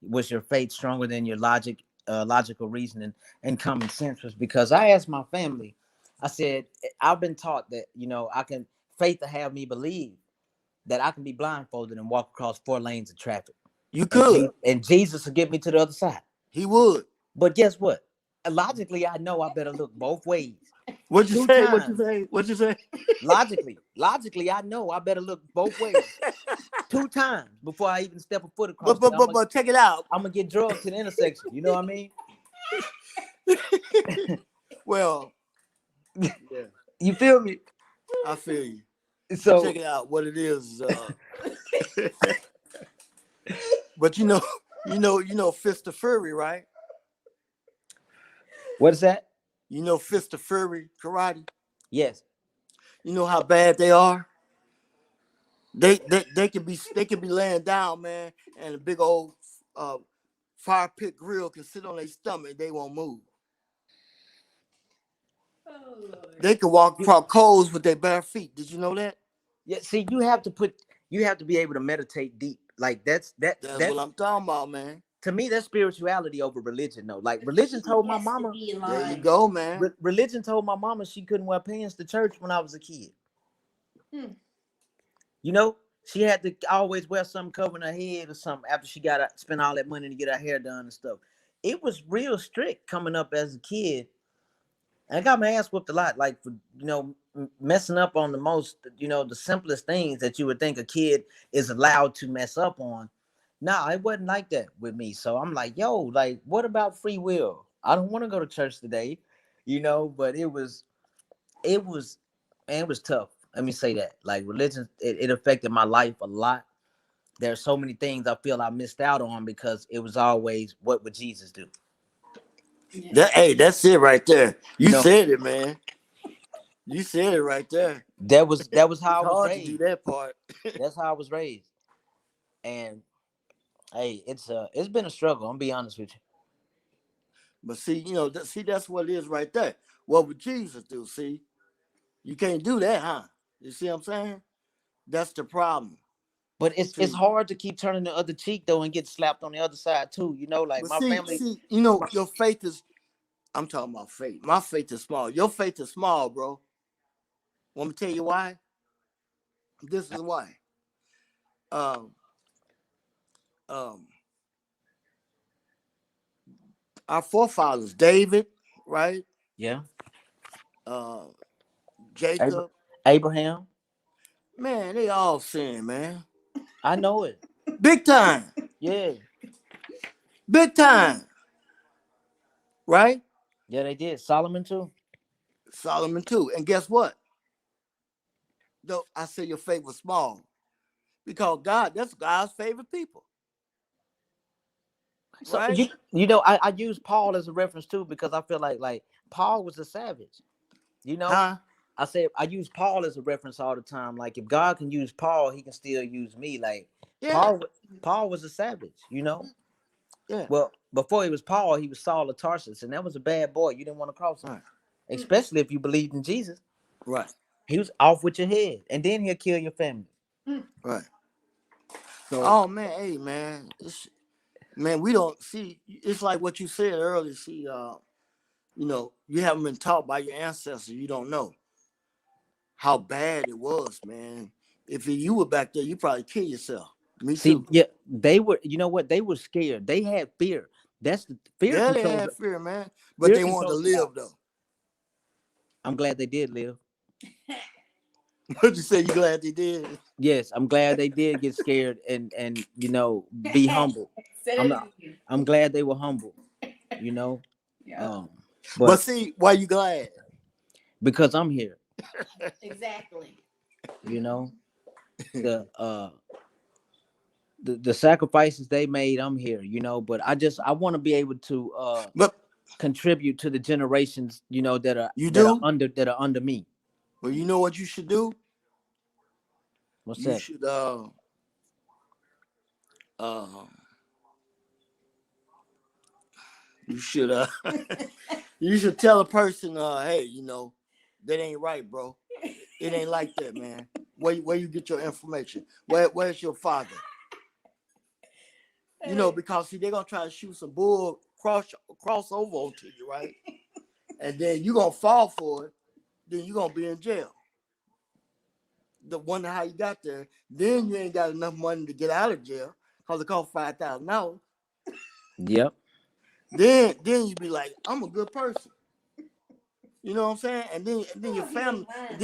was your faith stronger than your logical reasoning and common sense, was because I asked my family. I said I've been taught that I can faith to have me believe that I can be blindfolded and walk across 4 lanes of traffic, You and could. and Jesus will get me to the other side. He would. But guess what? Logically, I know I better look both ways What you two say? What you times. say? What you say? Logically, I know I better look both ways 2 times before I even step a foot across there. But check it out. I'm gonna get drugged to the intersection. You know what I mean? Well, yeah, You feel me? I feel you. But check So it out. What it is. But Fist of Fury, right? what is that? You know Fist of Fury karate. Yes. You know how bad they are. They can be laying down, man, and a big old uh, fire pit grill can sit on their stomach. They won't move. Oh Lord. They can walk across coals with their bare feet. Did you know that? Yeah. See, you have to be able to meditate deep. Like That's what I'm talking about, man. to me that's spirituality over religion. Though, like religion told my Has to mama, be in There you line. go, man. religion told my mama she couldn't wear pants to church when I was a kid. Hmm. You know, she had to always wear something covering her head or something after she got spent all that money to get her hair done and stuff. It was real strict coming up as a kid. And I got my ass whooped a lot, like for messing up on the most, the simplest things that you would think a kid is allowed to mess up on. Nah, it wasn't like that with me. So I'm like, yo, like, what about free will? I don't want to go to church today, but it was, man, it was tough. Let me say that. Like religion, it affected my life a lot. There's so many things I feel I missed out on because it was always, what would Jesus do? Yeah. That's it right there. You You know, said it, man. You said it right there. that was It's how I was hard to do raised. that part. That's how I was raised. And hey, it's been a struggle. I'm gonna be honest with you. But see, that's what it is right there. What would Jesus do? See, you can't do that, huh? You see what I'm saying? That's the problem. But it's See, hard to keep turning the other cheek though and get slapped on the other side too. Like but my see, family. see, your faith is. I'm talking about faith. My faith is small. Your faith is small, bro. Want me to tell you why? This is why. Um, um, our forefathers, David, right? Yeah. Uh, Abra- Jacob, Abraham. man, they all sin, man. I know it. Big time, Yeah. big time, right? Yeah, they did. Solomon too. Solomon too. And guess what? Though I say your faith was small because God, that's God's favorite people, So right? you know, I use Paul as a reference too because I feel like Paul was a savage. You know, Huh? I say I use Paul as a reference all the time. Like if God can use Paul, he can still use me. Like Yeah, Paul was a savage, you know. yeah, Well, before he was Paul, he was Saul of Tarsus, and that was a bad boy. You didn't want to cross him, right, especially if you believed in Jesus. right, He was off with your head, and then he'll kill your family. right. So Oh man, hey man, man, we don't see. It's like what you said earlier. See, you know, you haven't been taught by your ancestors. You don't know how bad it was, man. If you were back there, you probably kill yourself. Me see, too. yeah, they were. You know what? They were scared. They had fear. That's the fear Yeah, they controls. had fear, man, but Fear they wanted to controls a live lot. though. I'm glad they did live. What you say? You glad they did? Yes, I'm glad they did get scared and you know be humble. Say I'm that again. I'm glad they were humble. You know, Yeah, um, But but see, why you glad? because I'm here, exactly. you know, the uh the sacrifices they made, I'm here, you know. But I want to be able to But contribute to the generations, you know, you do. that are under me. Well, you know what you should do. What's You that? should uh you should you should tell a person hey, you know, that ain't right, bro. It ain't like that, man. Where you get your information? Where's your father? You know, because see, they're gonna try to shoot some bull cross over onto you, right? And then you gonna fall for it. Then you gonna be in jail. The wonder how you got there. Then you ain't got enough money to get out of jail because it costs $5,000. Yep. Then you be like, I'm a good person. You know what I'm saying? And then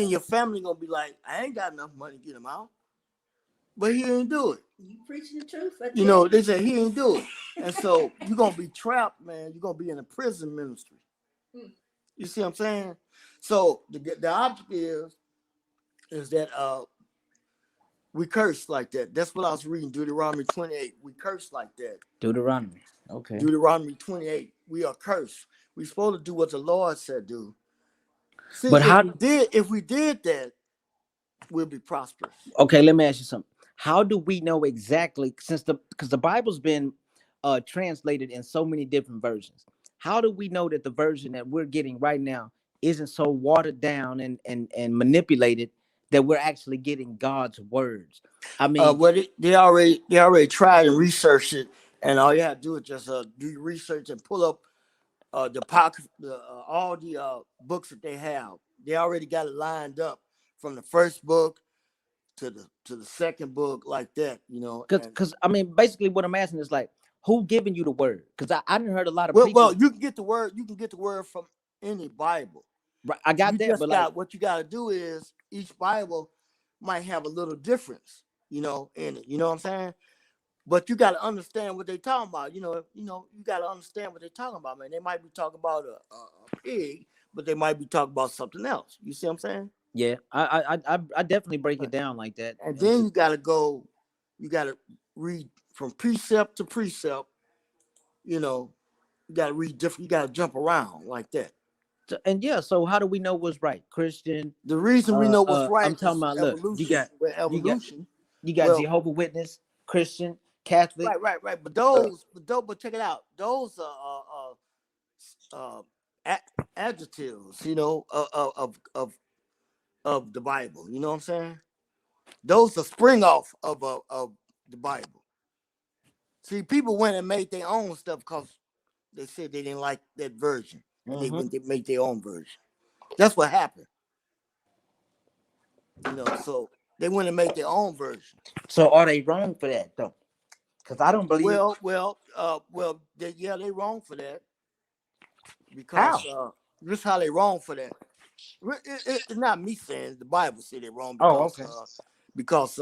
your family gonna be like, I ain't got enough money to get him out. But he ain't do it. You preaching the truth. You know, they say he ain't do it. And so you're gonna be trapped, man. You're gonna be in a prison ministry. You see what I'm saying? So the object is that we curse like that. That's what I was reading, Deuteronomy 28. We curse like that. Deuteronomy. Okay. Deuteronomy 28. We are cursed. We supposed to do what the Lord said do. See, But how? if we did that, we'll be prosperous. Okay, let me ask you something. How do we know exactly since because the Bible's been translated in so many different versions? How do we know that the version that we're getting right now isn't so watered down and manipulated that we're actually getting God's words? I mean, Well, they already tried and researched it, and all you have to do is just do your research and pull up all the books that they have. They already got it lined up from the first book to the second book, like that, you know. And because I mean, basically, what I'm asking is like, who giving you the word? Because I didn't heard a lot of well, preachers. you can get the word. You can get the word from any Bible. Right, I You got that, just but like, got what you got to do is each Bible might have a little difference, you know, in it. You know what I'm saying? But you got to understand what they're talking about. You got to understand what they're talking about, man. They might be talking about a pig, but they might be talking about something else. You see what I'm saying? yeah, I definitely break it Right. down like that. And then you got to go. You got to read from precept to precept. You know, you got to read different. You got to jump around like that. And yeah, so how do we know what's right? Christian. The reason we know what's I'm right talking is about. Look, evolution. With you got evolution, you got well, Jehovah Witness, Christian, Catholic. right. But Uh, but check it out. Those are adjectives, you know, of the Bible. You know what I'm saying? Those are spring off of the Bible. See, people went and made their own stuff because they said they didn't like that version, and they mhm. went to make their own version. That's what happened. You know, so They went and made their own version. So are they wrong for that though? Because I don't believe. They wrong for that How? because this how they wrong for that. It's not me saying it. The Bible said they're wrong Oh, okay. because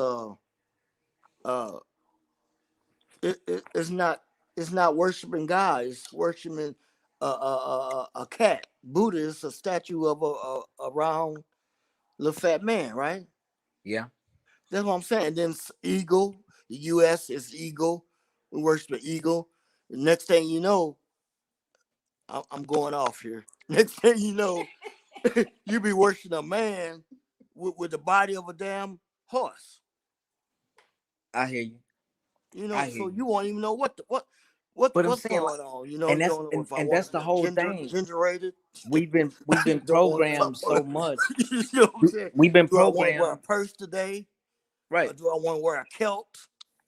it's not worshiping God. It's worshiping a cat. Buddha is a statue of a round little fat man, right? Yeah. That's what I'm saying. Then eagle. The U.S. is eagle. We worship the eagle. The next thing you know, I'm going off here. Next thing you know, you be worshiping a man with the body of a damn horse. I hear you. You know, I hear so you. you won't even know But I'm what's saying, going like, on. You know, and you that's don't know if I and want that's to the get whole thing. gingerated. We've been Don't want to programmed so much. you know what I'm saying? We've been Do I want to wear a programmed, purse today? Or right? do I want to wear a kilt?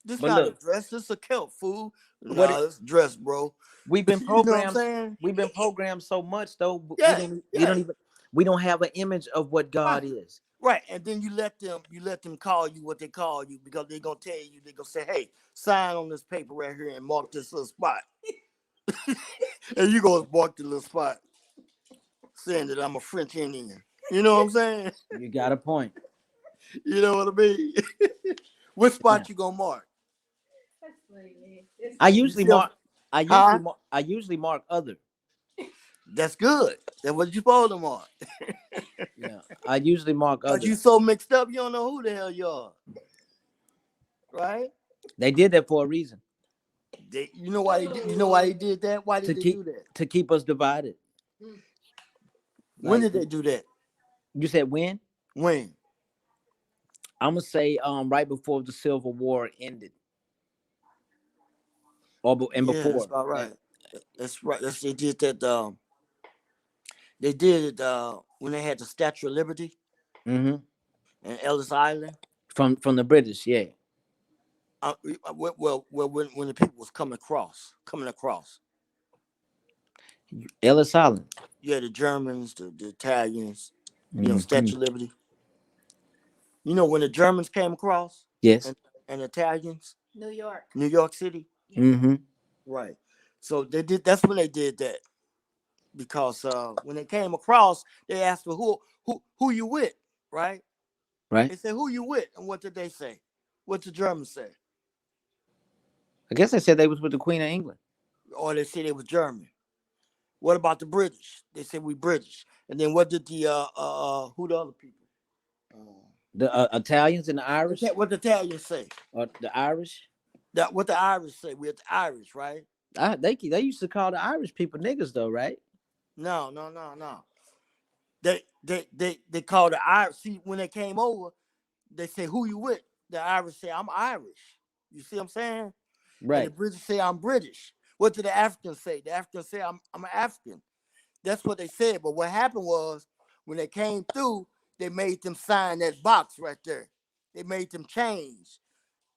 This But not a look, dress. This a kilt, fool. what Nah, it's dress, bro. we've been You know what I'm programmed. saying? We've been programmed so much though. We Yeah, don't. We yeah. don't even. We don't have an image of what God Right. is. Right, and then you let them call you what they call you because they're gonna tell you, they're gonna say, hey, sign on this paper right here and mark this little spot. And you gonna mark the little spot saying that I'm a French Indian. You know what I'm saying? You got a point. You know what I mean? What Yeah. spot you gonna mark? I You usually see what mark. I huh? usually mark other. That's good. That's what you supposed to mark. Yeah. I usually mark Cause other. you so mixed up, you don't know who the hell you are. Right? They did that for a reason. You know why they did that? Why To did they keep do that? to keep us divided. When Like did they do that? you said, when? When? I'm gonna say right before the Civil War ended, and Yeah, that's before. about right. That's right. They did that. They did it when they had the Statue of Liberty Mm-hmm. and Ellis Island. From the British, yeah. When the people was coming across, Ellis Island. yeah, the Germans, the Italians, Mm-hmm. Statue of Liberty. You know when the Germans came across Yes. and Italians, New York. New York City, Mm-hmm. right? So they did. That's when they did that because when they came across, they asked for who you with, right? Right. They said who you with, and what did they say? What the Germans say? I guess they said they was with the Queen of England. Or they said they was German. What about the British? They said we British. And then what did the who the other people? The Italians and the Irish, What the Italians say? or the Irish. What the Irish say? We're the Irish, right? They used to call the Irish people niggas though, right? No. They called the Irish. See, when they came over, they say who you with? The Irish say I'm Irish. You see what I'm saying? And the Right. British say I'm British. What did the Africans say? The Africans say I'm an African. That's what they said. But what happened was when they came through, they made them sign that box right there. They made them change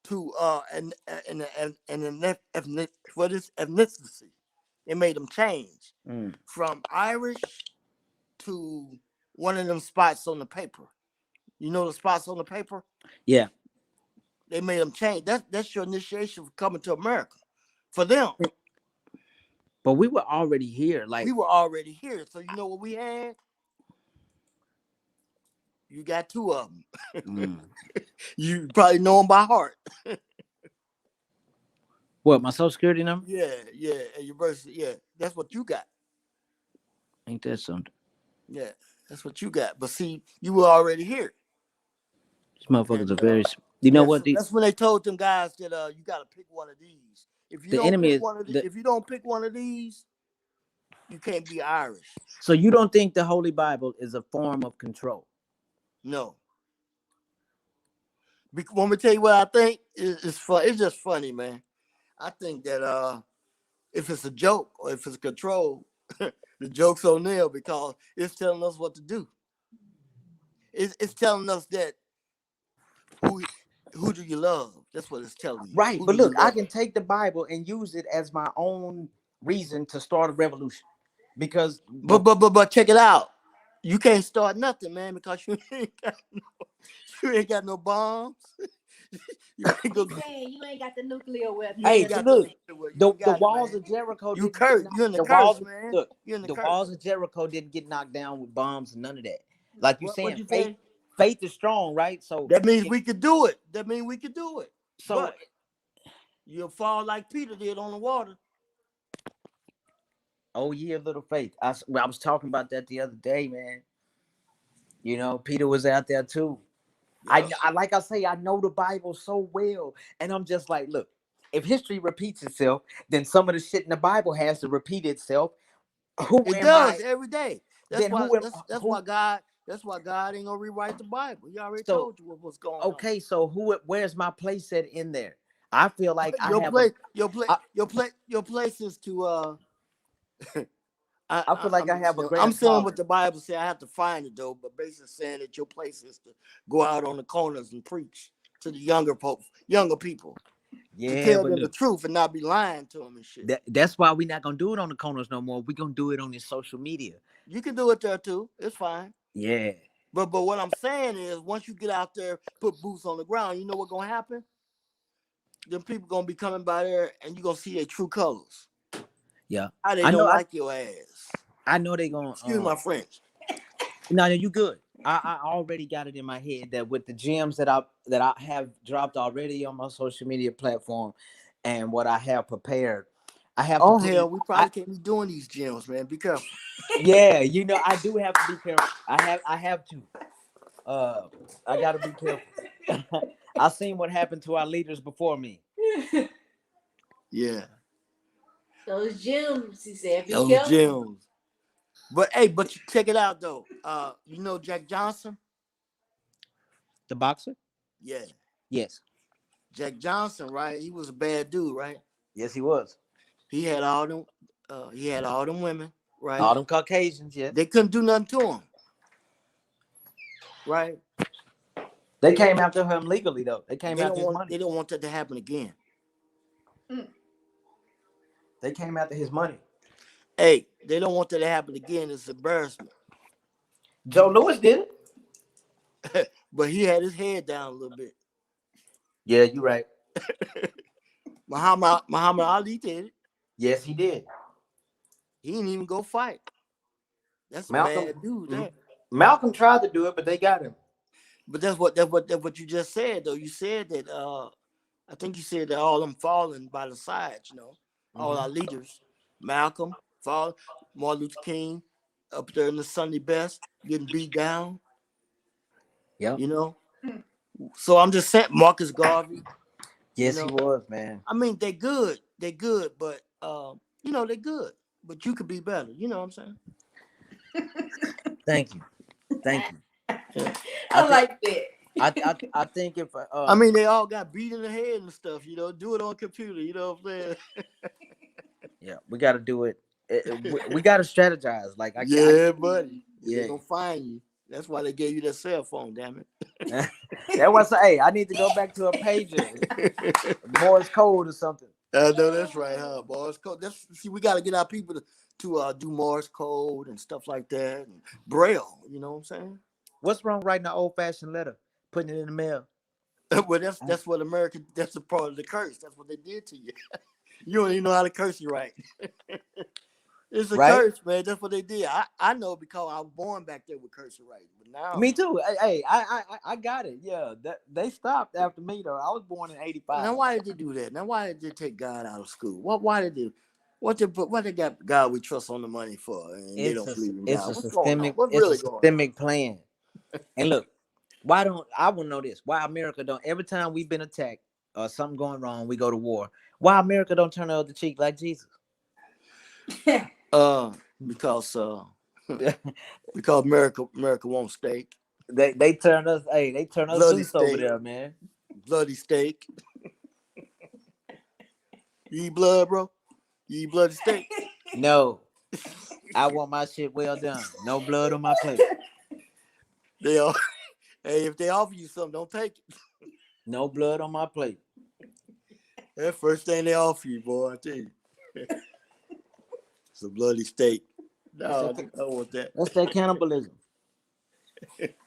to ethnicity. They made them change from Irish to one of them spots on the paper. You know the spots on the paper? Yeah. They made them change. That's your initiation for coming to America. For them. But we were already here. Like, We were already here. So you know what we had? You got two of them. You probably know them by heart. what, my Social Security number? Yeah, and your birth, yeah. That's what you got. Ain't that something? Yeah, that's what you got. But see, you were already here. These motherfuckers And are very. You know what? so that's when they told them guys that you got to pick one of these. If you The don't enemy pick is. one of if you don't pick one of these, you can't be Irish. So you don't think the Holy Bible is a form of control? No. Want me to tell you what I think? It's fun. It's just funny, man. I think that if it's a joke or if it's control, the joke's on there because it's telling us what to do. It's telling us that who do you love? That's what it's telling you. Right. Who But do you look, I love? can take the Bible and use it as my own reason to start a revolution. Because But check it out. You can't start nothing, man, because you ain't got You ain't got no bombs. You ain't He's gonna. saying you ain't got the nuclear weapon. You ain't Hey, got look, you ain't the got it, walls man. of Jericho You didn't get curse. knocked. You in the The curse, walls, man. look, You in the the curse. walls of Jericho didn't get knocked down with bombs and none of that. Like you What saying, you faith, say? faith is strong, right? So, That means we could do it. That means we could do it. so, But you'll fall like Peter did on the water. oh yeah, little faith. I was talking about that the other day, man. You know, Peter was out there too. Yeah. I like I say, I know the Bible so well, and I'm just like, look, if history repeats itself, then some of the shit in the Bible has to repeat itself. Who It am does I? every day. That's Then why who am that's who? why God ain't gonna rewrite the Bible. He already So told you what's going on. okay, so where's my place at in there? I feel like I Your have a place, your place, I, your place is to I feel like I have a I'm greater saying what calling. the Bible say. I have to find it though, but basically saying that your place is to go out on the corners and preach to the younger people, to Yeah, tell but them the look, truth and not be lying to them and shit. that's why we're not gonna do it on the corners no more. We're gonna do it on this social media. You can do it there too. It's fine. Yeah. But what I'm saying is, once you get out there, put boots on the ground, you know what's gonna happen? Them people gonna be coming by there, and you gonna see their true colors. Yeah. How they I know don't like your ass. I know they gonna Excuse my French. no, you good. I already got it in my head that with the gems that I have dropped already on my social media platform and what I have prepared, I have to Oh put it. hell, we probably can't be doing these gyms, man. Be careful. Yeah, I do have to be careful. I have to. I gotta be careful. I seen what happened to our leaders before me. Yeah, Those gems, he said, be those careful. gyms. But hey, but you check it out though. You know Jack Johnson? The boxer? Yeah, Yes. Jack Johnson, right? He was a bad dude, right? Yes, he was. He had all them. He had all them women, right? All them Caucasians, yes. They couldn't do nothing to him, right? They came after him legally though. They came They don't after his want. money. They don't want that to happen again. They came after his money. Hey, they don't want that to happen again. It's embarrassment. Joe Lewis did it. But he had his head down a little bit. Yeah, you're right. Muhammad Ali did it. Yes, he did. He didn't even go fight. That's a Malcolm bad dude. That. Malcolm tried to do it, but they got him. But that's what you just said though. You said that I think you said that all them falling by the sides, all our leaders, Malcolm, Martin Luther King, up there in the Sunday best, getting beat down, Yep. you know. So I'm just saying, Marcus Garvey, Yes, he was, man. I mean, they good, but they good, but you could be better. You know what I'm saying? Thank you. Thank you. Yeah. I like that. I think if I mean, they all got beat in the head and stuff. Do it on computer. You know what I'm saying? yeah, we got to do it. We got to strategize. Like Yeah, buddy. They're yeah. gonna find you. That's why they gave you that cell phone, damn That was hey, I need to go back to a pager, it. Morse code or something. I know that's right, huh? Morse code. See, we got to get our people to do Morse code and stuff like that, and Braille. You know what I'm saying? What's wrong writing an old fashioned letter, putting it in the mail? Well, that's what America. That's a part of the curse. That's what they did to you. You don't even know how to curse you right. It's a Right? curse, man. That's what they did. I know because I was born back there with cursor writing, but now Me too. Hey, I got it. Yeah, they stopped after me though. I was born in '85. now why did they do that? Now why did they take God out of school? Why did they? What they got God we trust on the money for, and they don't believe in It's God? a What's going on? systemic What's it's a really going on? systemic plan. And look, why don't I want to know this? Why America don't every time we've been attacked or something going wrong, we go to war. Why America don't turn the other cheek like Jesus? Uh, because because America won't steak, They turn us they turn us bloody loose over steak, there, man. bloody steak. You eat blood, bro? You eat bloody steak? No, I want my shit well done. No blood on my plate. They all, hey, if they offer you something, don't take it. No blood on my plate. That first thing they offer you, boy, I tell you, it's a bloody steak. No, I don't want that. That's that cannibalism.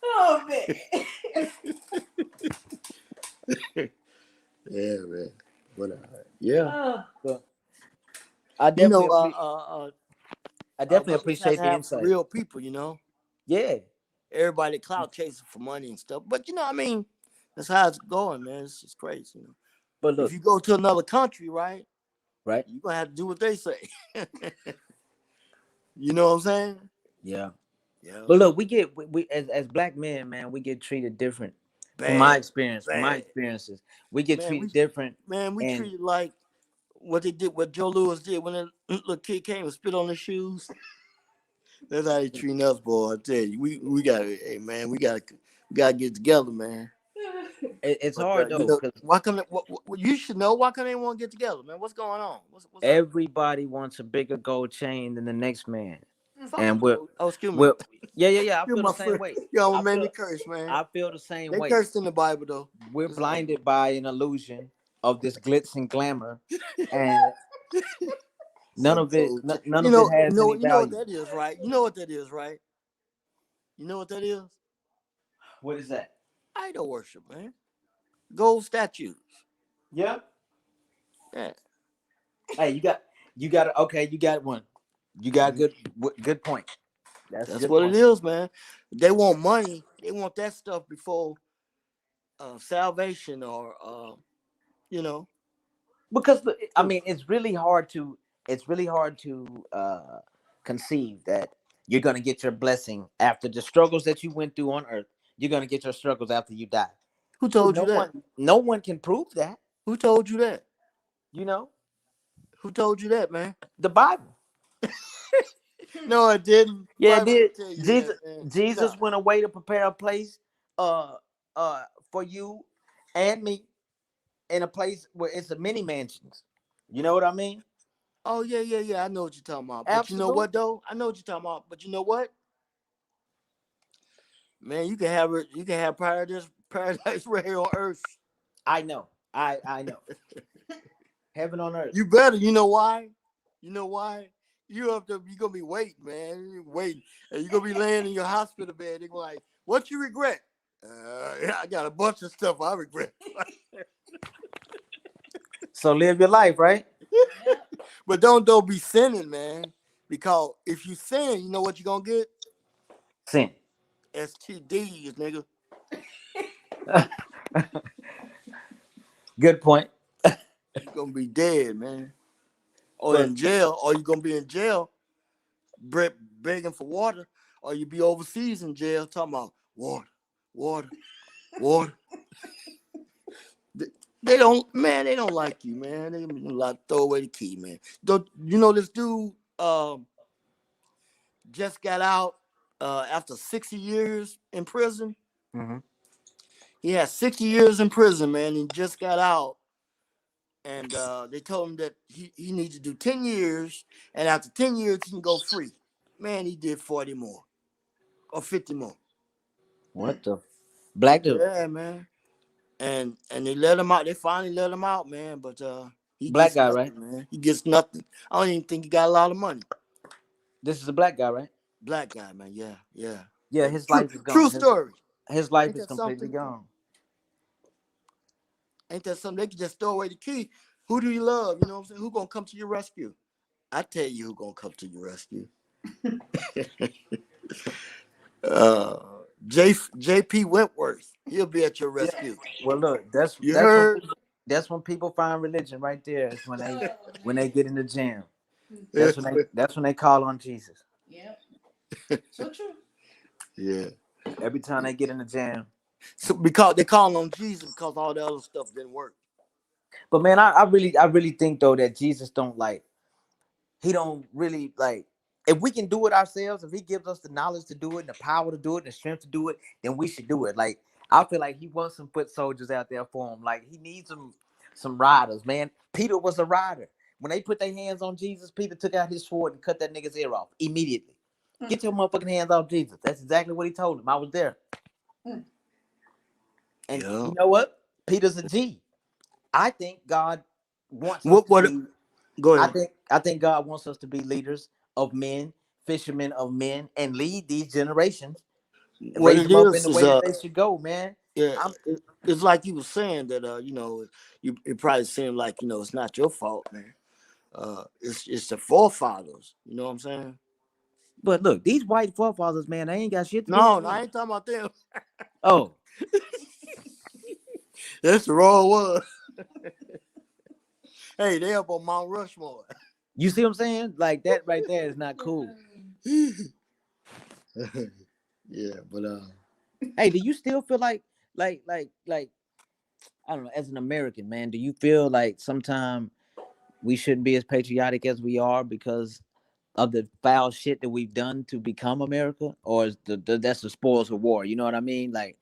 Oh man. Yeah, man. But yeah, Oh, So I you definitely know, I definitely we just have appreciate to the have insight. real people. You know, Yeah, everybody clout chasing for money and stuff. But you know, I mean, that's how it's going, man. It's just crazy. You know, but if look, you go to another country, right, right? you're gonna have to do what they say. You know what I'm saying? Yeah. Yeah. But look, we as black men, man, we get treated different. From my Bad, experience, from my bad. experiences, we get Man, treated different. we And treated like what they did, what Joe Lewis did when that little kid came and spit on his shoes. That's how they treating us, boy. I tell you, we gotta, hey man, we gotta get together, man. it's But hard you though, know, because why come? You should know why come they want to get together, man? What's going on? What's up? everybody wants a bigger gold chain than the next man. It's all And good. Oh, excuse me. we're yeah. I You're feel the my same friend. way. Y'all I made me feel curse, man. I feel the same They way. cursed in the Bible though. We're It's all blinded by an illusion of this glitz and glamour, and some gold. none of it has any You know what value. that is, right? You know what that is, right? You know what that is? What is that? Idol worship, man. Gold statues. Yeah. Yeah. Hey, you got okay. You got one. You got Mhm. good point. That's a That's good what it point. is, man. They want money. They want that stuff before salvation or you know. Because I Truth. mean, it's really hard to conceive that you're gonna get your blessing after the struggles that you went through on earth. You're gonna get your struggles after you die. Who told you No that? no one can prove that. Who told you that? You know, Who told you that, man? the Bible. No, it didn't. Yeah, it Bible did. didn't tell you that, Jesus man. Jesus Stop. went away to prepare a place uh for you and me in a place where it's a many mansions. You know what I mean? Oh yeah. I know what you're talking about. But you know what Absolutely. though? I know what you're talking about. But you know what? Man, you can have it. You can have paradise right here on earth. I know. I know. Heaven on earth. You better. You know why? You know why? You have to. You gonna be waiting, man. You waiting, and you gonna be laying in your hospital bed. They like, what you regret? I got a bunch of stuff I regret. So live your life, right? But don't be sinning, man. Because if you sin, you know what you're gonna get? Sin. STDs, nigga. Good point. You're gonna be dead, man. Or But in jail, or you're gonna be in jail begging for water, or you be overseas in jail talking about water, water, water. They they don't, man. They don't like you, man. They like throw away the key, man. Don't you know this dude? Just got out after 60 years in prison. mhm. He had 60 years in prison, man. He just got out, and they told him that he needs to do 10 years, and after 10 years he can go free. Man, he did 40 more or 50 more. What the black dude? Yeah, man. And they let him out. They finally let him out, man. But he Black gets guy, right? nothing, man. He gets nothing. I don't even think he got a lot of money. This is a black guy, right? Black guy, man. Yeah, yeah. Yeah, his True, life is true gone. story. His life Ain't is that completely something? gone. Ain't that something? They can just throw away the key. Who do you love? You know what I'm saying? Who gonna come to your rescue? I tell you who gonna come to your rescue. uh, JP Wentworth. He'll be at your Yeah. rescue. Well, look, You heard? that's when people find religion right there. It's oh, when they man. get in the jam. yeah. That's when they call on Jesus. Yep. So true. Every time they get in the jam. So because they call on Jesus because all the other stuff didn't work. But man, I really think though that Jesus don't like he don't really like if we can do it ourselves, if he gives us the knowledge to do it and the power to do it and the strength to do it, then we should do it. Like I feel like he wants some foot soldiers out there for him. Like he needs some riders, man. Peter was a rider. When they put their hands on Jesus, Peter took out his sword and cut that nigga's ear off immediately. Mm, Get your motherfucking hands off Jesus. That's exactly what he told him. I was there. mm. And Yeah. you know what? Peter's a G. I think God wants us What? to What? be Go ahead. I think God wants us to be leaders of men, fishermen of men, and lead these generations and What raise it them up in is the is way that they should go, man. Yeah, I'm, it's like you were saying that it probably seemed like it's not your fault, man. It's the forefathers. You know what I'm saying? but look, these white forefathers, man, they ain't got shit to do No, with no, I me. ain't talking about them. Oh, That's the wrong one. Hey, they up on Mount Rushmore. you see what I'm saying? Like that right there is not cool. Yeah, but Hey, do you still feel like I don't know, as an American, man, do you feel like sometimes we shouldn't be as patriotic as we are because of the foul shit that we've done to become America, or is that's the spoils of war? You know what I mean? Like,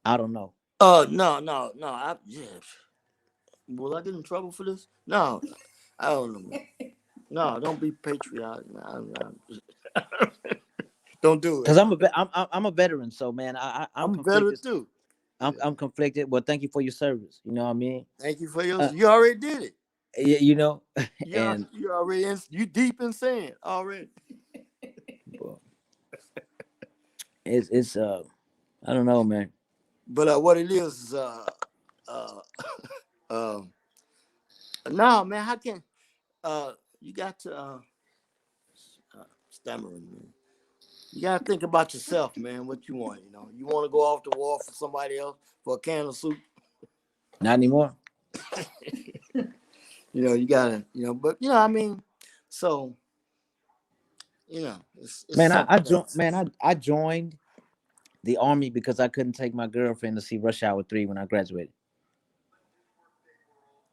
I don't know. no, no, no. Yeah. Will I get in trouble for this? No, I don't know, man. No, don't be patriotic. Don't do it. Cause I'm a veteran, so man, I'm I'm better conflicted. too. I'm Yeah. I'm conflicted. Well, thank you for your service. You know what I mean? Thank you for yours. Uh, You already did it. you know, You and you already you deep in sin already. well, it's I don't know, man. But what it is uh um no, man, how can you got to stammering, man. You gotta think about yourself, man. What you want, you want to go off to war for somebody else for a can of soup. Not anymore, You gotta, but I mean, so it's man. something else. I joined the army because I couldn't take my girlfriend to see Rush Hour 3 when I graduated,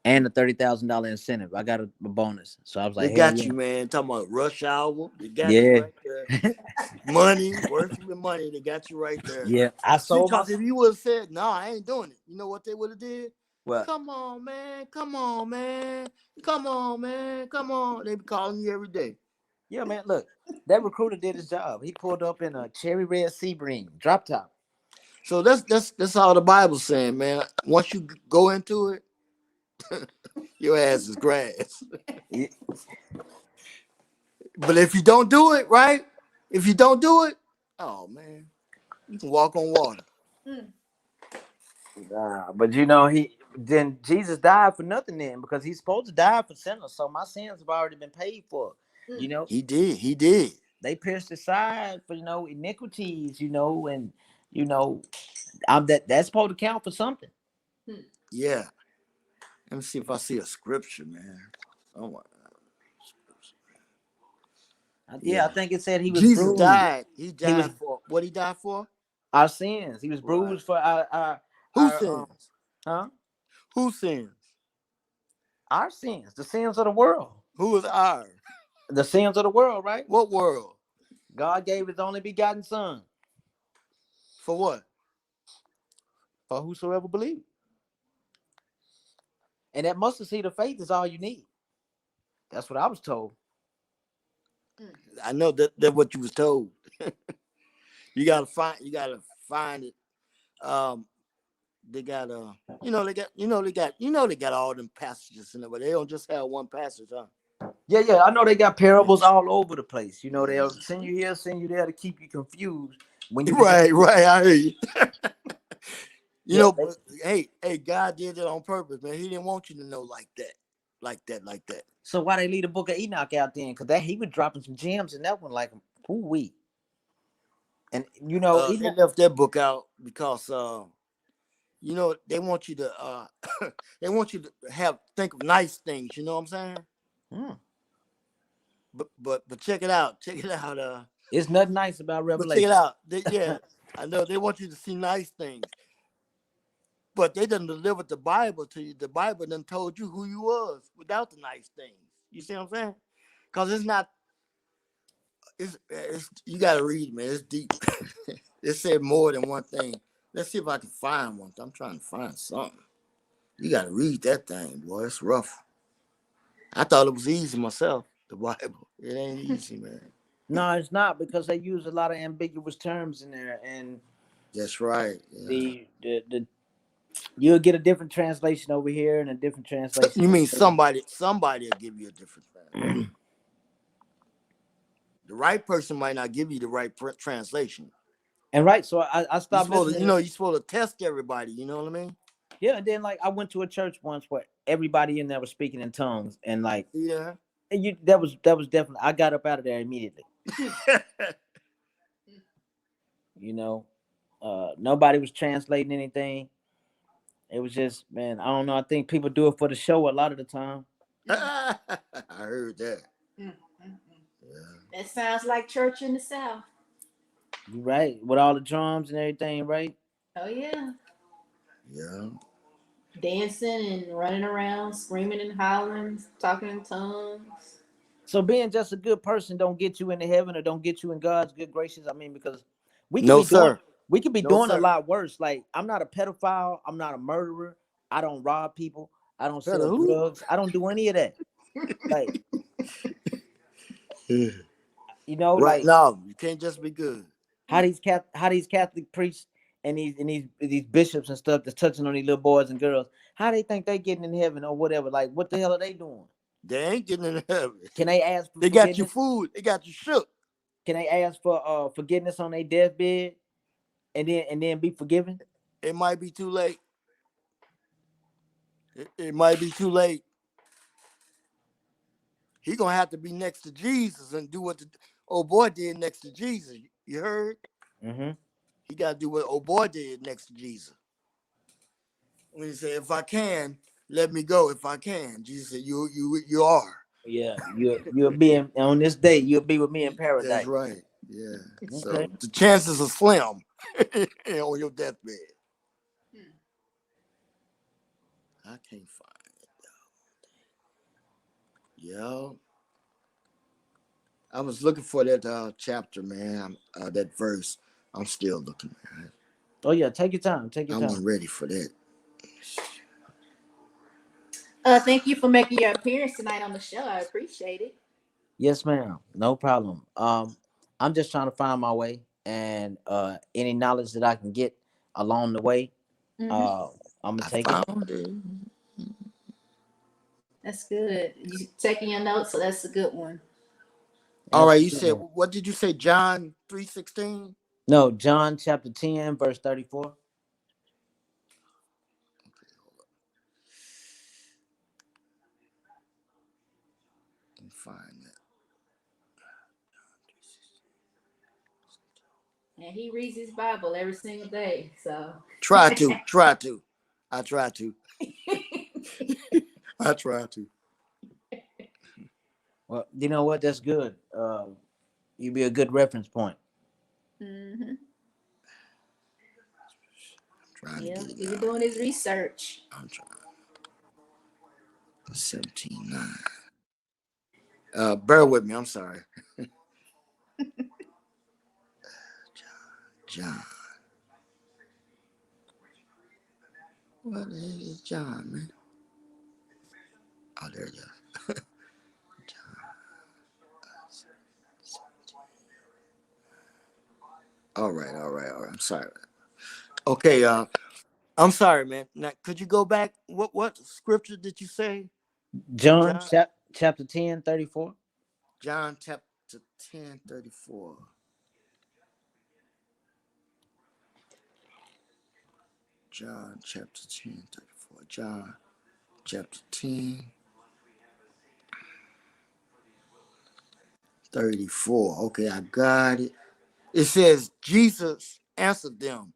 and the $30,000 incentive. I got a bonus, so I was They like, hell got yeah, you, man. Talking about rush hour, they got you yeah, right there. Money, worshiping money, they got you right there. yeah. I See, sold my because if you would have said, "No, I ain't doing it," you know what they would have did? what? Come on, man. Come on, man. Come on, man. Come on. They be calling you every day. Yeah, man. Look, that recruiter did his job. He pulled up in a cherry red Sebring drop top. So that's all the Bible's saying, man. Once you go into it, your ass is grass. Yeah. But if you don't do it, right? If you don't do it, oh man, you can walk on water. Nah, but you know he then Jesus died for nothing then because he's supposed to die for sinners. So my sins have already been paid for. You know He did. He did. they pierced his side for iniquities. And you know that's supposed to count for something. Yeah. Let me see if I see a scripture, man. Oh my. Yeah, I Yeah. think it said he was Jesus bruised. died. He He was died for what he died for? our sins. He was Right. bruised for Who our sins? huh Who sins? our sins, the sins of the world, Who is ours? the sins of the world, right? What world? God gave his only begotten son For what? for whosoever believes. And that mustard seed of faith is all you need. That's what I was told. I know that's what you was told. You gotta find it. Um they got they got all them passages in there, but they don't just have one passage, huh? Yeah. I know they got Yeah. parables all over the place. Yeah. They'll send you here, send you there to keep you confused when you begin. Right, right. I hear you. Yeah. But hey, God did it on purpose, man. He didn't want you to know like that, like that. So why they leave the book of Enoch out then? Because that he was dropping some gems in that one, like ooh wee. And They Enoch. left that book out because they want you to they want you to think of nice things. You know what I'm saying? Hmm, But check it out. Check it out. it's nothing nice about But check it Revelation. out. Yeah, I know they want you to see nice things, but they done delivered the Bible to you. The Bible done told you who you was without the nice things. You see what I'm saying? Because it's not. It's you got to read, man. It's deep. It said more than one thing. Let's see if I can find one. I'm trying to find something. You got to read that thing, boy. It's rough. I thought it was easy myself. The Bible. It ain't easy, man. No, it's not because they use a lot of ambiguous terms in there, and That's right. Yeah. the you'll get a different translation over here and a different translation You over mean there. somebody will give you a different translation. The right person might not give you the right translation. And right, so I You're stopped supposed to, listening. you're supposed to test everybody. You know what I mean? Yeah, and then like I went to a church once where everybody in there was speaking in tongues, and like Yeah. and that was definitely. I got up out of there immediately. You know, nobody was translating anything. It was just, man, I don't know. I think people do it for the show a lot of the time. I heard that. Mm, mm, mm. Yeah. That sounds like church in the South. You right, with all the drums and everything, right? Oh yeah, Yeah. dancing and running around, screaming and hollering, talking in tongues. So being just a good person don't get you into heaven or don't get you in God's good graces. I mean, because we could No, be doing sir. we could be No, doing a sir. lot worse. Like I'm not a pedophile, I'm not a murderer, I don't rob people, I don't Better sell who? drugs, I don't do any of that. Like, Yeah. Right like now, you can't just be good. how these Catholic priests and these bishops and stuff that's touching on these little boys and girls, how they think they getting in heaven or whatever. Like, what the hell are they doing? They ain't getting in heaven. Can they ask for They got you forgiveness? food. They got you shook. Can they ask for forgiveness on their deathbed and then be forgiven? It might be too late. It might be too late. He gonna have to be next to Jesus and do what the old boy did next to Jesus. You heard? Mm-hmm. He got to do what old boy did next to Jesus. When he said, "If I can, let me go. If I can," Jesus said, "You are." Yeah, you'll be on this day. You'll be with me in That's paradise. right. Yeah. Okay. So the chances are slim on your deathbed. I can't find it. Yo, I was looking for that chapter, man. That verse. I'm still looking. Man. Oh yeah, take your time. Take your I time. wasn't ready for that. Thank you for making your appearance tonight on the show. I appreciate it. Yes, ma'am. No problem. I'm just trying to find my way and any knowledge that I can get along the way, Hmm. uh, I'm gonna I take it. found it. That's good. You taking your notes, so that's a good one. All right, you said, Absolutely. what did you say? John 3:16. No, John chapter 10, verse 34. Let me find that. And he reads his Bible every single day. So Try to. I try to. I try to. Well, you know what? That's good. You'd be a good reference point. hmm Trying to yeah, get it he be now. doing his research. I'm trying. 17:9. Bear with me. I'm sorry. John. What the heck is John, man? Oh, there it is. All right. I'm sorry. Okay, I'm sorry, man. Now, could you go back? What scripture did you say? John John, chapter 10, 34. John chapter 10:34. John chapter 10:34. John chapter 10:34. Okay, I got it. It says, Jesus answered them,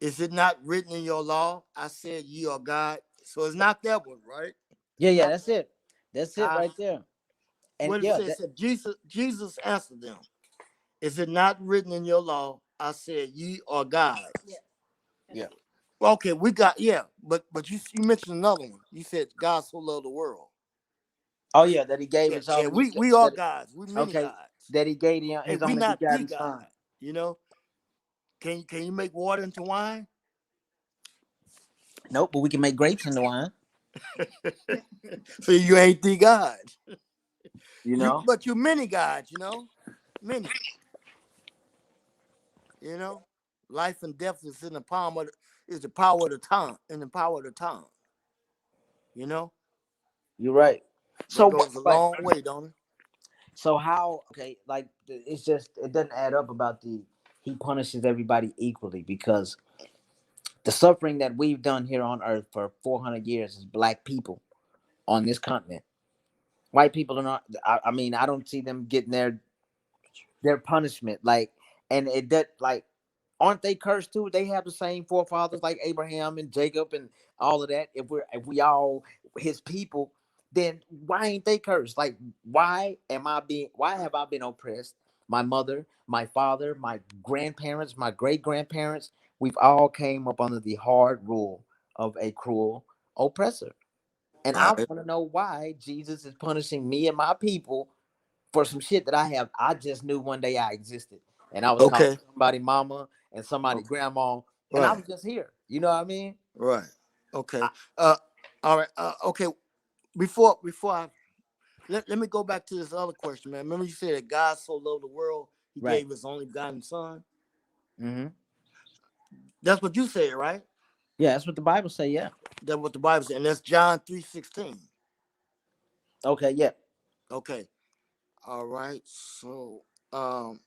"Is it not written in your law? I said ye are God." So it's not that one, right? Yeah, that's it. That's it Huh? right there. And What it yeah, says, that, said, Jesus answered them, "Is it not written in your law? I said ye are God." Yeah. yeah. Okay, we got, yeah, but you mentioned another one. You said God so loved the world. Oh yeah, that he gave Yeah, his yeah, only we are that gods. We many okay, gods. that he gave Hey, his we only not the begotten God. son. You know, can you make water into wine? Nope, but we can make grapes into wine. So you ain't the God. You know? But you many gods. Many. You know, life and death is in the palm of is the power of the tongue, in the power of the tongue. You know, You're right. that So goes a like long way, don't it? so how okay, like it's just it doesn't add up about the he punishes everybody equally, because the suffering that we've done here on earth for 400 years as black people on this continent, white people are not. I mean, I don't see them getting their punishment. Like, and it that like, aren't they cursed too? They have the same forefathers like Abraham and Jacob and all of that. If we all his people, then why ain't they cursed? Like, why have I been oppressed? My mother, my father, my grandparents, my great grandparents, we've all came up under the hard rule of a cruel oppressor. And I Right. want to know why Jesus is punishing me and my people for some shit that I just knew one day I existed. And I was calling Okay. somebody mama and somebody Okay. grandma, and I Right. was just here. You know what I mean? Right. Okay. I, All right. Okay. Before I let me go back to this other question, man. Remember you said that God so loved the world, He right. gave His only begotten Son. Hmm. That's what you said, right? Yeah, that's what the Bible say. Yeah. That's what the Bible said, and that's John 3:16. Okay. Yeah. Okay. All right. So, um,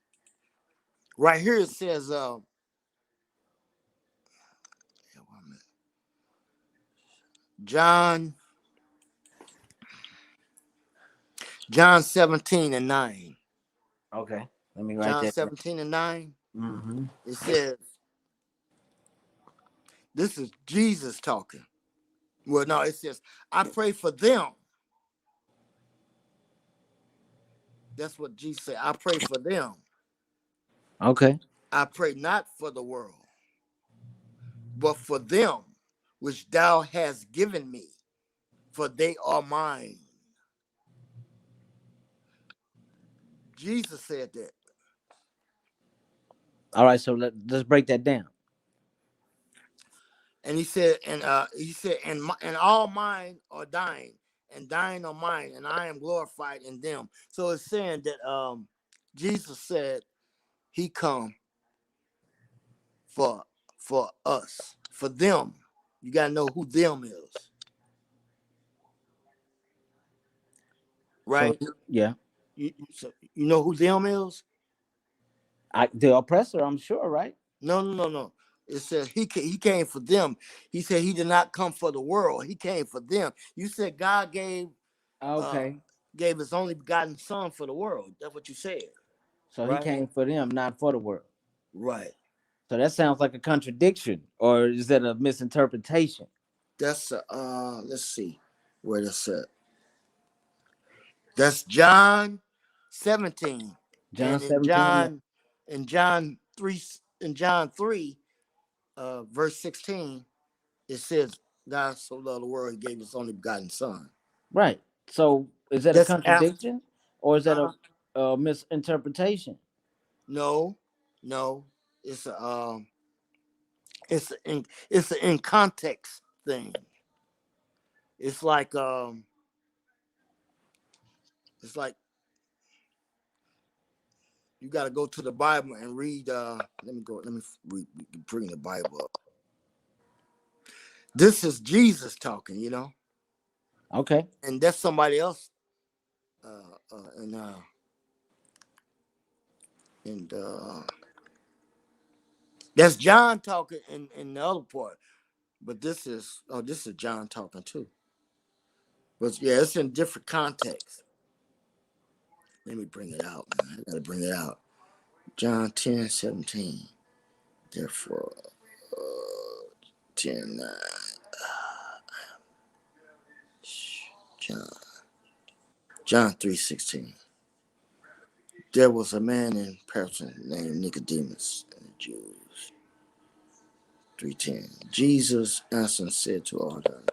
right here it says, yeah, wait a minute. John, John 17:9. Okay. Let me write John that down. 17:9. Hmm. It says, this is Jesus talking. Well, no, it says, I pray for them. That's what Jesus said. I pray for them. Okay. I pray not for the world, but for them which thou hast given me, for they are mine. Jesus said that. All right. So let's break that down. And he said, and all mine are thine, and thine are mine, and I am glorified in them. So it's saying that Jesus said he come for us, for them. You gotta know who them is, So right? yeah, You know who them is? the oppressor, I'm sure, right? No, no, no, no. It says he came for them. He said he did not come for the world. He came for them. You said God uh Okay. gave his only begotten son for the world. That's what you said, So he right? came for them, not for the world. Right. So that sounds like a contradiction, or is that a misinterpretation? That's let's see where that's at. That's John 17. John And 17. In John 3, verse 16, it says, God so loved the world he gave his only begotten son. Right. So is that a That's after contradiction, or is that uh a misinterpretation? no, no. It's a it's an in context thing. It's like it's like you got to go to the Bible and read. Let me bring the Bible up. This is Jesus talking, Okay. and that's somebody else. Uh, uh, and uh, and that's John talking in the other part. But this is John talking too. But yeah, it's in different context. Let me bring it out, man. I gotta bring it out. John 10:17. Therefore, 10:9. John. John 3:16. There was a man in person named Nicodemus, and the Jews. 3:10. Jesus answered and said to all them,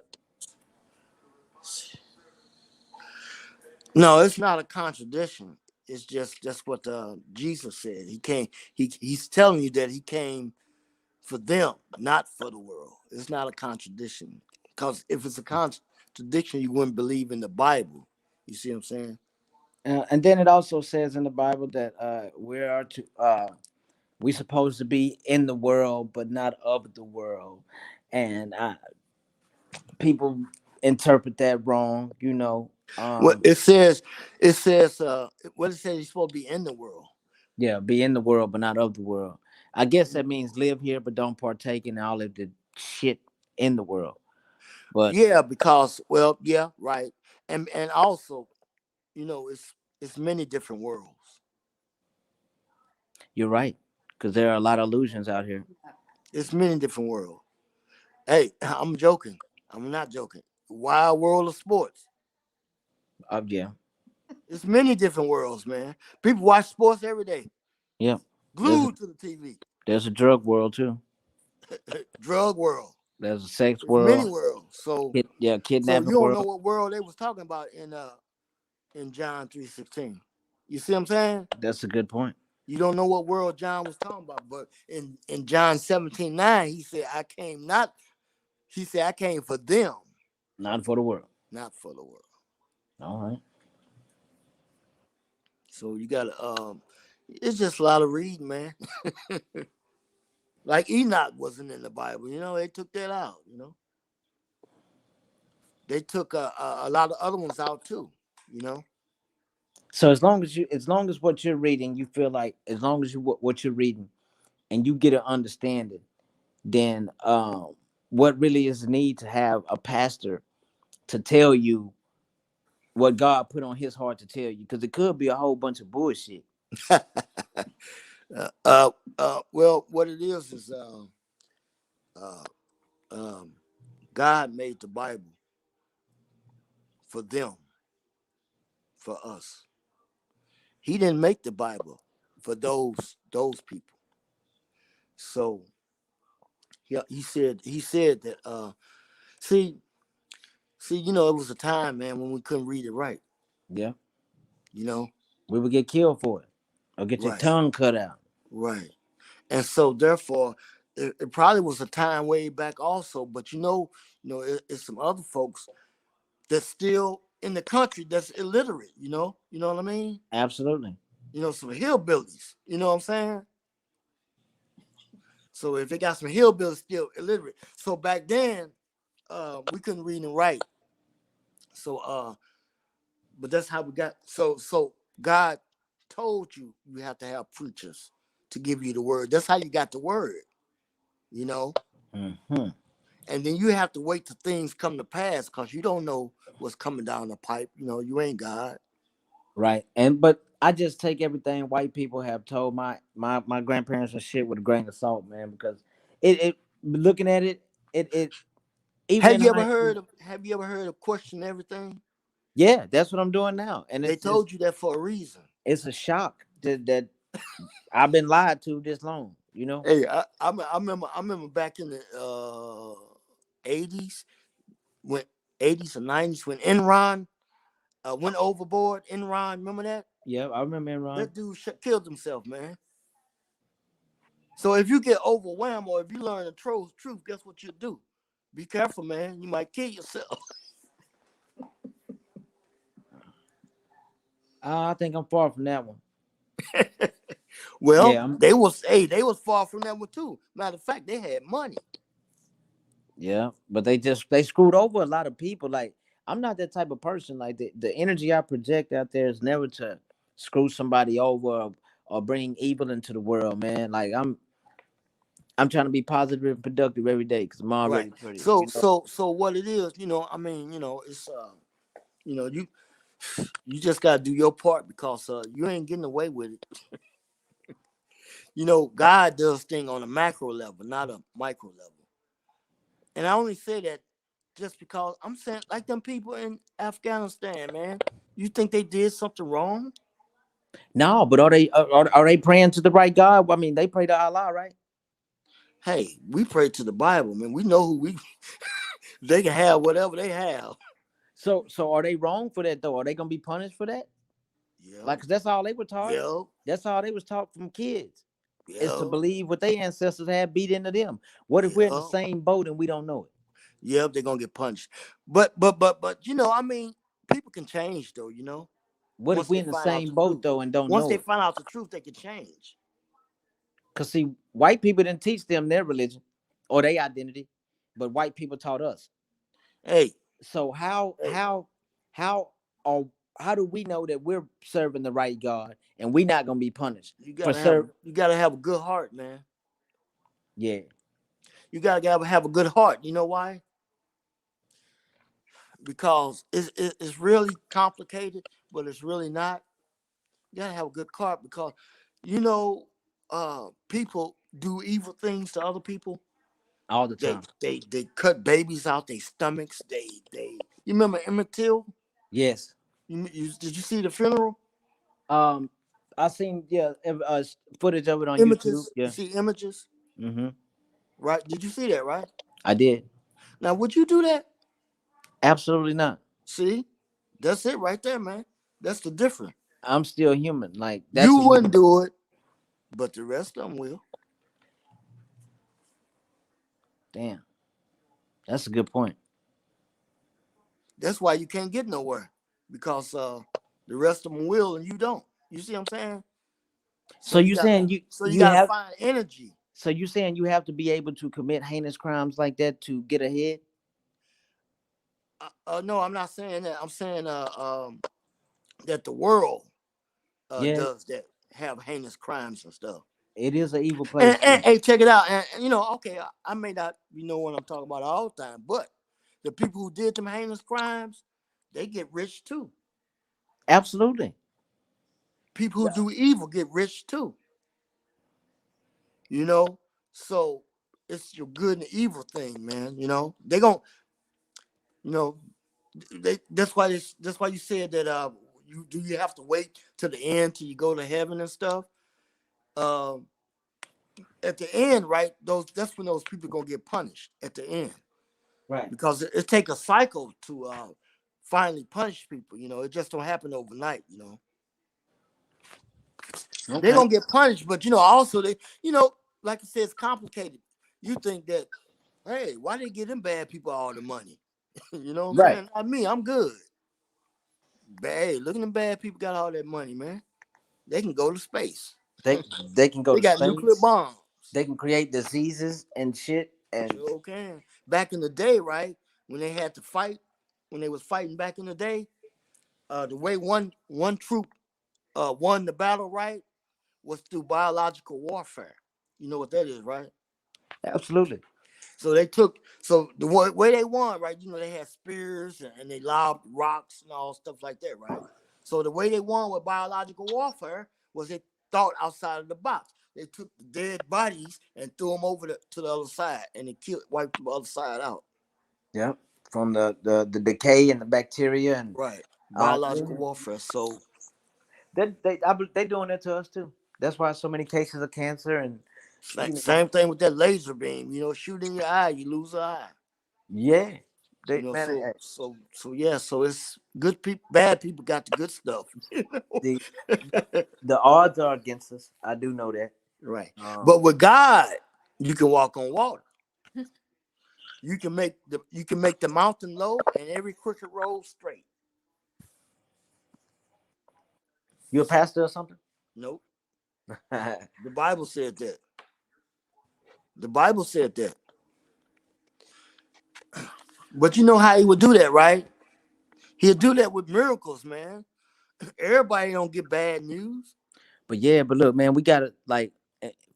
no, it's not a contradiction. It's just that's what Jesus said. He came. He's telling you that he came for them, not for the world. It's not a contradiction. Because if it's a contradiction, you wouldn't believe in the Bible. You see what I'm saying? And then it also says in the Bible that we supposed to be in the world, but not of the world, and people interpret that wrong. What it says, what it says, you're supposed to be in the world. Yeah, be in the world, but not of the world. I guess that means live here, but don't partake in all of the shit in the world. But Yeah, because well, yeah, right. And also, it's many different worlds. you're right, because there are a lot of illusions out here. It's many different worlds. Hey, I'm joking. I'm not joking. Wild world of sports. Yeah, It's many different worlds, man. People watch sports every day, yeah. There's a glued to the TV. there's a drug world too. Drug world. There's a sex It's many world. worlds. So Yeah, so kidnapping you don't know world. what world they was talking about in John 3:16. You see what I'm saying? That's a good point. You don't know what world John was talking about, but in John 17:9, he said, I came for them, Not for the world. not for the world. All right. So you gotta it's just a lot of reading, man. Like Enoch wasn't in the Bible, they took that out. They took a lot of other ones out too, you know. So as long as what you're reading, you feel like as long as what you're reading, and you get an understanding, then what really is the need to have a pastor to tell you what God put on his heart to tell you? Because it could be a whole bunch of bullshit. Well, what it is uh, um, God made the Bible for them, for us. He didn't make the Bible for those people. So he said that see it was a time, man, when we couldn't read it right. Yeah, You know, we would get killed for it, or get your right, tongue cut out. right. And so therefore, it probably was a time way back also. But it's some other folks that's still in the country that's illiterate. You know what I mean. Absolutely. Some hillbillies. You know what I'm saying? So if they got some hillbillies still illiterate, so back then we couldn't read and write. So but that's how we got. So God told you have to have preachers to give you the word. That's how you got the word. You know. Hmm. And then you have to wait till things come to pass because you don't know what's coming down the pipe. You ain't God. Right. But I just take everything white people have told my grandparents and shit with a grain of salt, man, because it looking at it, it even Have in you ever high heard school. of Have you ever heard of question everything? Yeah, that's what I'm doing now. And They told you that for a reason. it's a shock that I've been lied to this long. Hey, I remember back in the '80s when '80s or '90s when Enron went overboard. Enron, remember that? Yeah, I remember Enron. That dude killed himself, man. So if you get overwhelmed or if you learn the truth, guess what you do? Be careful, man. You might kill yourself. I think I'm far from that one. Well, Yeah, they was far from that one too. Matter of fact, they had money. yeah, but they screwed over a lot of people. Like I'm not that type of person. Like the energy I project out there is never to screw somebody over or bring evil into the world, man. Like I'm trying to be positive and productive every day because I'm Right. already pretty. So what it is, I mean, it's you just gotta do your part because you ain't getting away with it. God does things on a macro level, not a micro level. And I only say that just because I'm saying, like them people in Afghanistan, man. You think they did something wrong? No, but are they praying to the right God? I mean, they pray to Allah, right? Hey, we pray to the Bible, man. We know who we. They can have whatever they have. So are they wrong for that though? Are they gonna be punished for that? Yeah, Like, 'cause that's all they were taught. yeah, That's all they was taught from kids is to yeah, believe what their ancestors had beat into them. What if we're in the yeah. same boat and we don't know it? Yeah, they're gonna get punched. But I mean, people can change though, What if once we're they in the find out same the boat truth. though and don't Once know they it? find out the truth, they can change. Cause see, white people didn't teach them their religion or their identity, but white people taught us. Hey, So hey, how or how do we know that we're serving the right God and we're not gonna be punished you for gotta have serve? you gotta have a good heart, man. Yeah. You gotta have a good heart. You know why? Because it's really complicated, but it's really not. You gotta have a good heart because, you know, people do evil things to other people. All the They time. they cut babies out their stomachs. They. You remember Emmett Till? Yes. Did you see the funeral Um, I seen footage of it on YouTube. images? You Yeah. see images, Mm-hmm. right? Did you see that, right? I did. Now, would you do that? Absolutely not. See, that's it right there, man. That's the difference. I'm still human. Like that's You a wouldn't human. do it, but the rest of them will. Damn. That's a good point. That's why you can't get nowhere because the rest of them will and you don't. You see what I'm saying? So So you you got saying so you you got to have find energy. so you saying you have to be able to commit heinous crimes like that to get ahead? No, I'm not saying that. I'm saying that the world Yeah, does that, have heinous crimes and stuff. it is an evil place And too. hey, check it out. And you know, okay, I may not know what I'm talking about all the time, but the people who did them heinous crimes, they get rich too. Absolutely. People who Yeah. do evil get rich too. You know, so it's your good and evil thing, man. You know, they gon' you know, that's why you said that you have to wait till the end till you go to heaven and stuff. Um, at the end, right? That's when those people gonna get punished at the end Right. because it take a cycle to finally punish people. You know, it just don't happen overnight. You know, they Okay. gonna get punished, but you know, also like I said, it's complicated. You think that, hey, why they give them bad people all the money? You know what I'm Right. saying? Not me, I'm good. But hey, look at them bad people got all that money, man. They can go to space. They they can go They to got nuclear space. bombs. They can create diseases and shit. And Sure can. Back in the day, right, when they had to fight, when they was fighting back in the day, the way one troop won the battle, right, was through biological warfare. You know what that is, right? absolutely. So the way they won, right? You know, they had spears and they lobbed rocks and all stuff like that, right? So the way they won with biological warfare was they thought outside of the box. They took the dead bodies and threw them over to the other side, and they wiped the other side out. Yeah. From the decay and the bacteria and Right, yeah. biological warfare. So They doing that to us too. That's why so many cases of cancer and you know. same thing with that laser beam. You know, shoot in your eye, you lose an eye. Yeah. You They know, man, so yeah, so it's good people, bad people got the good stuff. You the know? the odds are against us. I do know that. Right. But Um, with God, you can walk on water. You can make the mountain low and every crooked road straight. you a pastor or something? Nope. The Bible said that. The Bible said that. But you know how he would do that, right? He'll do that with miracles, man. Everybody don't get bad news. But yeah, but look, man, we gotta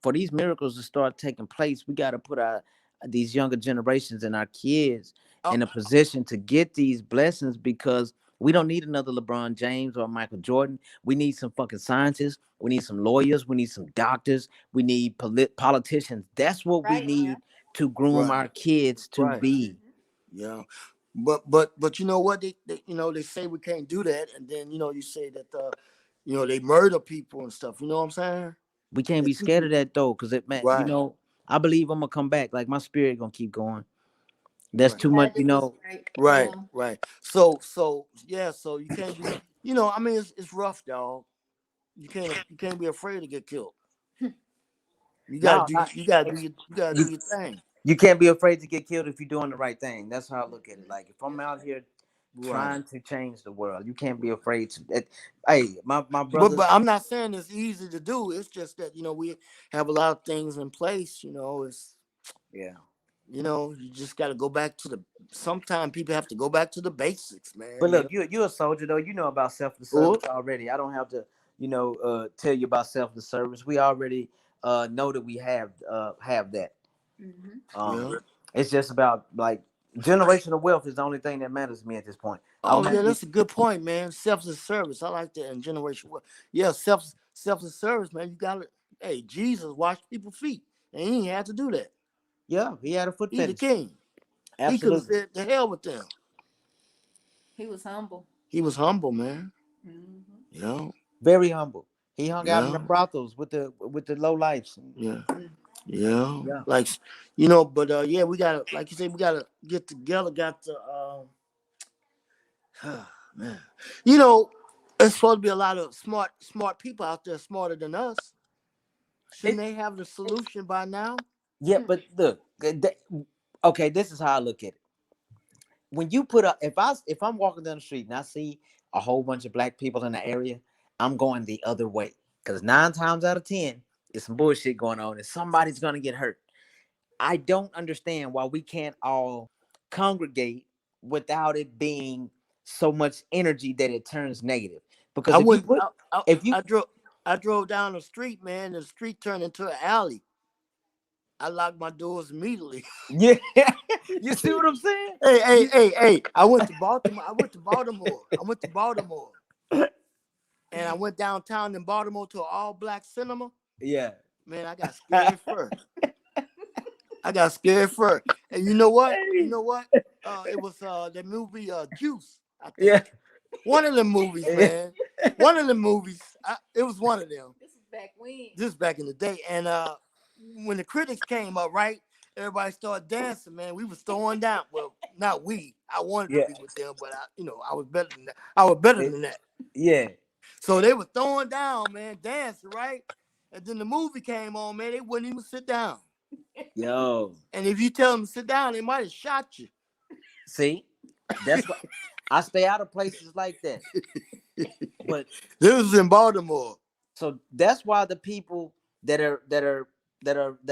for these miracles to start taking place, we gotta put our these younger generations and our kids Uh, in a position to get these blessings because we don't need another LeBron James or Michael Jordan. We need some fucking scientists. We need some lawyers. We need some doctors. We need politicians. That's what we Right. need to groom right, our kids to right. be. Yeah. But you know what they say we can't do that, and then you say that they murder people and stuff. You know what I'm saying? We can't be And scared people, of that though, because it man, right, I believe I'm gonna come back. Like my spirit gonna keep going. That's right, too much, Gotta do what's right. right, Yeah. right. So yeah, so you can't be. I mean, it's rough, dog. You can't be afraid to get killed. You gotta No, do not, you gotta do you gotta you do your thing. you can't be afraid to get killed if you're doing the right thing. That's how I look at it. Like if I'm out here Right. trying to change the world, you can't be afraid to. Hey, my But brothers, but I'm not saying it's easy to do. It's just that we have a lot of things in place. It's yeah. you just got to go back to the. Sometimes people have to go back to the basics, man. But look, you're a soldier though. You know about selfless Oh, service already. I don't have to, tell you about selfless service. We already know that we have that. Um, Yeah. it's just about like generational wealth is the only thing that matters to me at this point. I Oh want yeah, to be, that's a good point, man. Selfless service. I like that in generation. Yeah, selfless service, man. You gotta. Hey, Jesus washed people's feet, and he ain't had to do that. yeah, he had a foot He the fetish. king. He could have Absolutely. said to hell with them. He was humble. He was humble, man. Mm-hmm. Yeah, Very humble. He hung out in the yeah, brothels with the low lives. yeah, yeah. Yeah. Like, but yeah, we gotta, like you say, we gotta get together. Got to, man. You know, there's supposed to be a lot of smart people out there, smarter than us. Shouldn't It, they have the solution by now? yeah, but look, okay, this is how I look at it. When you put up, if I'm walking down the street and I see a whole bunch of black people in the area, I'm going the other way because 9 times out of 10, it's some bullshit going on and somebody's gonna get hurt. I don't understand why we can't all congregate without it being so much energy that it turns negative. Because I if you went. put, if you, I drove down the street, man. The street turned into an alley. I locked my doors immediately. yeah, you see what I'm saying? Hey! I went to Baltimore. And I went downtown in Baltimore to an all-black cinema. Yeah. Man, I got scared first. And you know what? It was the movie Juice, I think. Yeah. One of them movies, man. One of them movies. It was one of them. This is back when. This is back in the day. And when the critics came up, right, everybody started dancing, man. We was throwing down. Well, not we. I wanted to Yeah. be with them, but I was better than that. I was better than that. Yeah. So they were throwing down, man, dancing, right? And then the movie came on, man. They wouldn't even sit down. Yo. And if you tell them to sit down, they might have shot you. See, that's what I stay out of places like that. But This was in Baltimore. so that's why the people that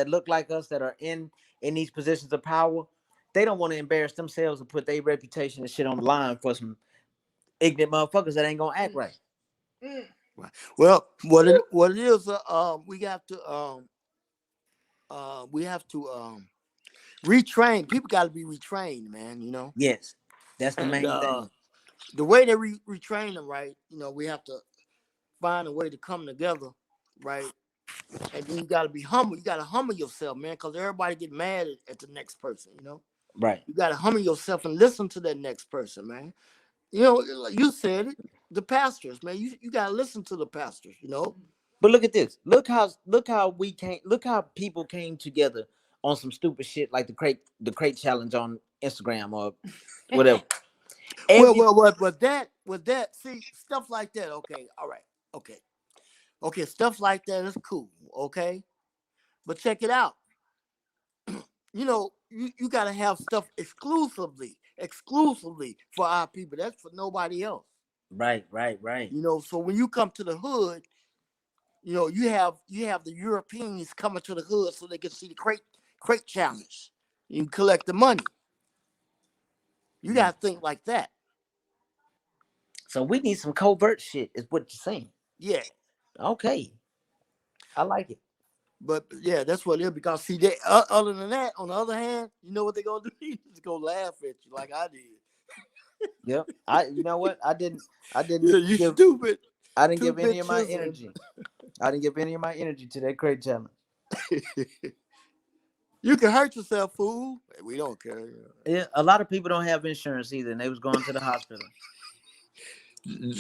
look like us that are in these positions of power, they don't want to embarrass themselves and put their reputation and shit on the line for some ignorant motherfuckers that ain't gonna act right. Right. Well, what it is, we have to retrain. People got to be retrained, man. Yes, that's the And main thing. the way they retrain them, right? We have to find a way to come together, right? And then you got to be humble. You got to humble yourself, man, because everybody get mad at the next person. Right. You got to humble yourself and listen to that next person, man. Like you said it, the pastors, man. You got to listen to the pastors. But look at this. Look how people came together on some stupid shit like the crate challenge on Instagram or whatever. Every With that, see, stuff like that. Okay, all right, okay, stuff like that is cool. Okay, but check it out. You got to have stuff exclusively for our people. That's for nobody else. right. So when you come to the hood, you have the Europeans coming to the hood so they can see the crate challenge. You can collect the money. You got to think like that. So we need some covert shit, is what you're saying. Yeah. Okay. I like it. But yeah, that's what it is. Because see, they other than that, on the other hand, you know what they're gonna do? They're just gonna laugh at you like I did. Yep. You know what? I didn't Yeah, you give stupid. I didn't give Two-bit any of my chisel. energy. I didn't give any of my energy to that crate challenge. You can hurt yourself, fool. We don't care. Yeah, a lot of people don't have insurance either, and they was going to the hospital.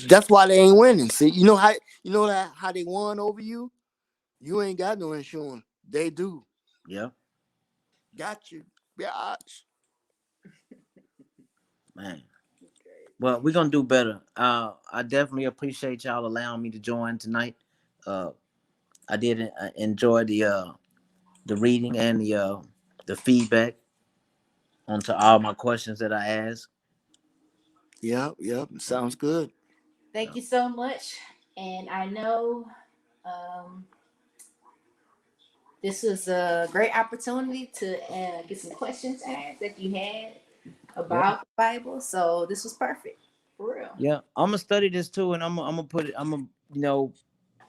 That's why they ain't winning. See, how they won over you? You ain't got no insurance. They do. Yeah. Got you. Biatch. Man. Well, we're gonna do better. I definitely appreciate y'all allowing me to join tonight. I did enjoy the reading and the feedback onto all my questions that I asked. Yep. Sounds good. Thank you so much. And I know this was a great opportunity to get some questions asked that you had about the Bible. So this was perfect. For real. Yeah, I'm gonna study this too, and I'm gonna put it. I'm gonna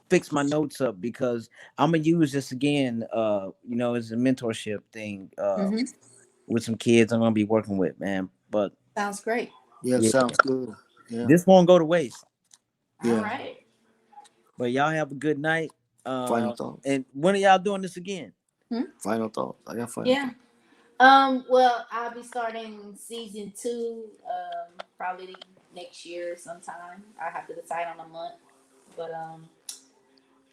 fix my notes up because I'm gonna use this again. It's a mentorship thing. Mm-hmm. With some kids I'm gonna be working with, man. But Sounds great. Yeah, yeah, sounds good. Yeah, this won't go to waste. All yeah. right. But y'all have a good night. Final thoughts. And when are y'all doing this again? Hmm? Final thoughts. I got final Yeah. thoughts. Well, I'll be starting season 2, probably next year sometime. I have to decide on a month. But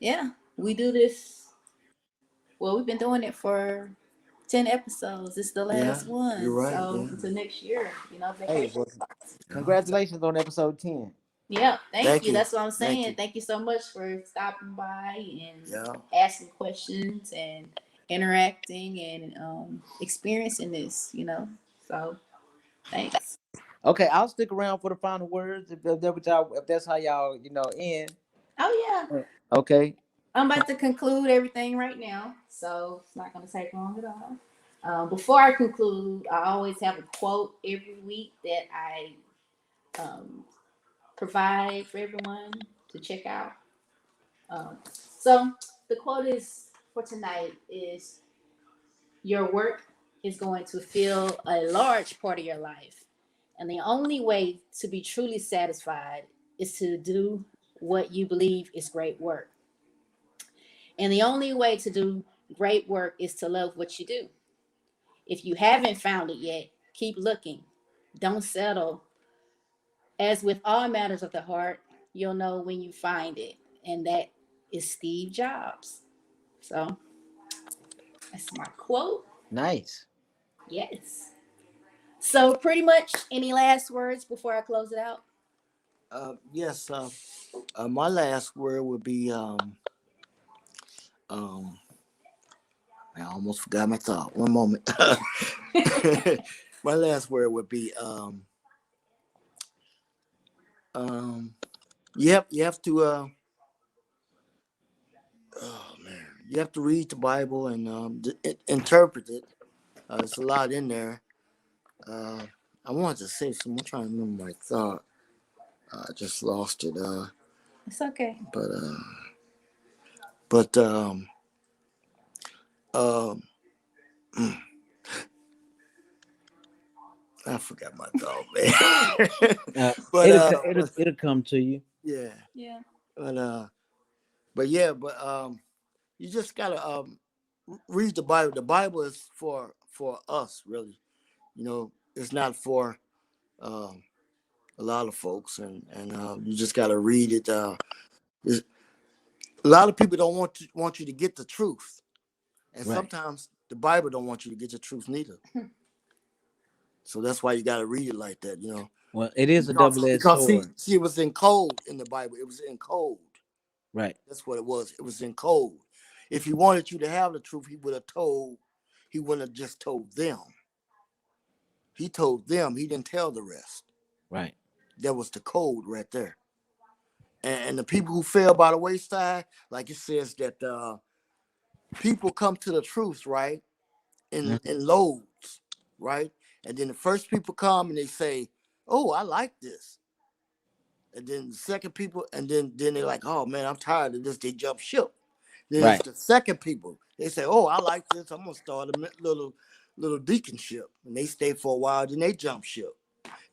yeah, we do this. Well, we've been doing it for 10 episodes. It's the Yeah, last you're one. right. So Yeah, until next year, Hey, vacation well, starts. yeah. congratulations on episode 10. Yeah, thank Thank you. you. That's what I'm Thank saying. you. Thank you so much for stopping by and Yeah. asking questions and interacting and experiencing this. So thanks. Okay, I'll stick around for the final words if that's how y'all end. Oh yeah. Okay. I'm about to conclude everything right now, so it's not going to take long at all. Before I conclude, I always have a quote every week that I um, provide for everyone to check out. So the quote is for tonight is your work is going to fill a large part of your life, and the only way to be truly satisfied is to do what you believe is great work. And the only way to do great work is to love what you do. If you haven't found it yet, keep looking. Don't settle. As with all matters of the heart, you'll know when you find it. And that is Steve Jobs. So that's my quote. Nice. Yes. So pretty much any last words before I close it out? Yes. My last word would be um. I almost forgot my thought. One moment. My last word would be um. Yep. You have to oh man, you have to read the Bible and interpret it. There's a lot in there. Uh, I wanted to say something. I'm trying to remember my thought. I just lost it. It's okay. But but um, I forgot my thought, man. Uh, but it'll co- it'll it'll come to you. yeah, Yeah. but yeah, but you just gotta read the Bible. The Bible is for us, really. It's not for um a lot of folks, and you just gotta read it. A lot of people don't want you to get the truth, and Right. sometimes the Bible don't want you to get the truth neither. So that's why you got to read it like that. Well, it is a Because double-edged because sword. it was in code in the Bible. It was in code. Right. That's what it was. It was in code. If he wanted you to have the truth, he would have told. He wouldn't have just told them. He told them. He didn't tell the rest. Right. That was the code right there. And the people who fell by the wayside, like it says that people come to the truth, right? In Mhm. in loads, right? And then the first people come and they say, "Oh, I like this." And then the second people, and then they're like, "Oh man, I'm tired of this." They jump ship. Then it's Right. the second people. They say, "Oh, I like this. I'm gonna start a little deaconship," and they stay for a while. Then they jump ship.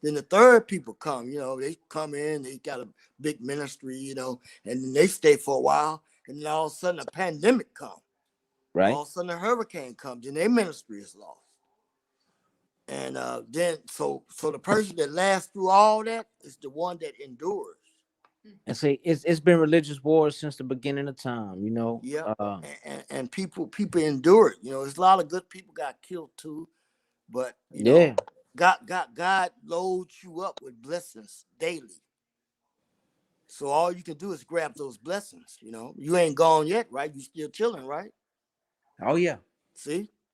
Then the third people come. They come in. They got a big ministry. And then they stay for a while. And then all of a sudden, a pandemic comes. Right. All of a sudden, a hurricane comes, and their ministry is lost. And then, so the person that lasts through all that is the one that endures. And say it's been religious wars since the beginning of time. Yep. And people endure it. There's a lot of good people got killed too, but Yeah. God loads you up with blessings daily. So all you can do is grab those blessings. You ain't gone yet, right? You still chilling, right? Oh yeah.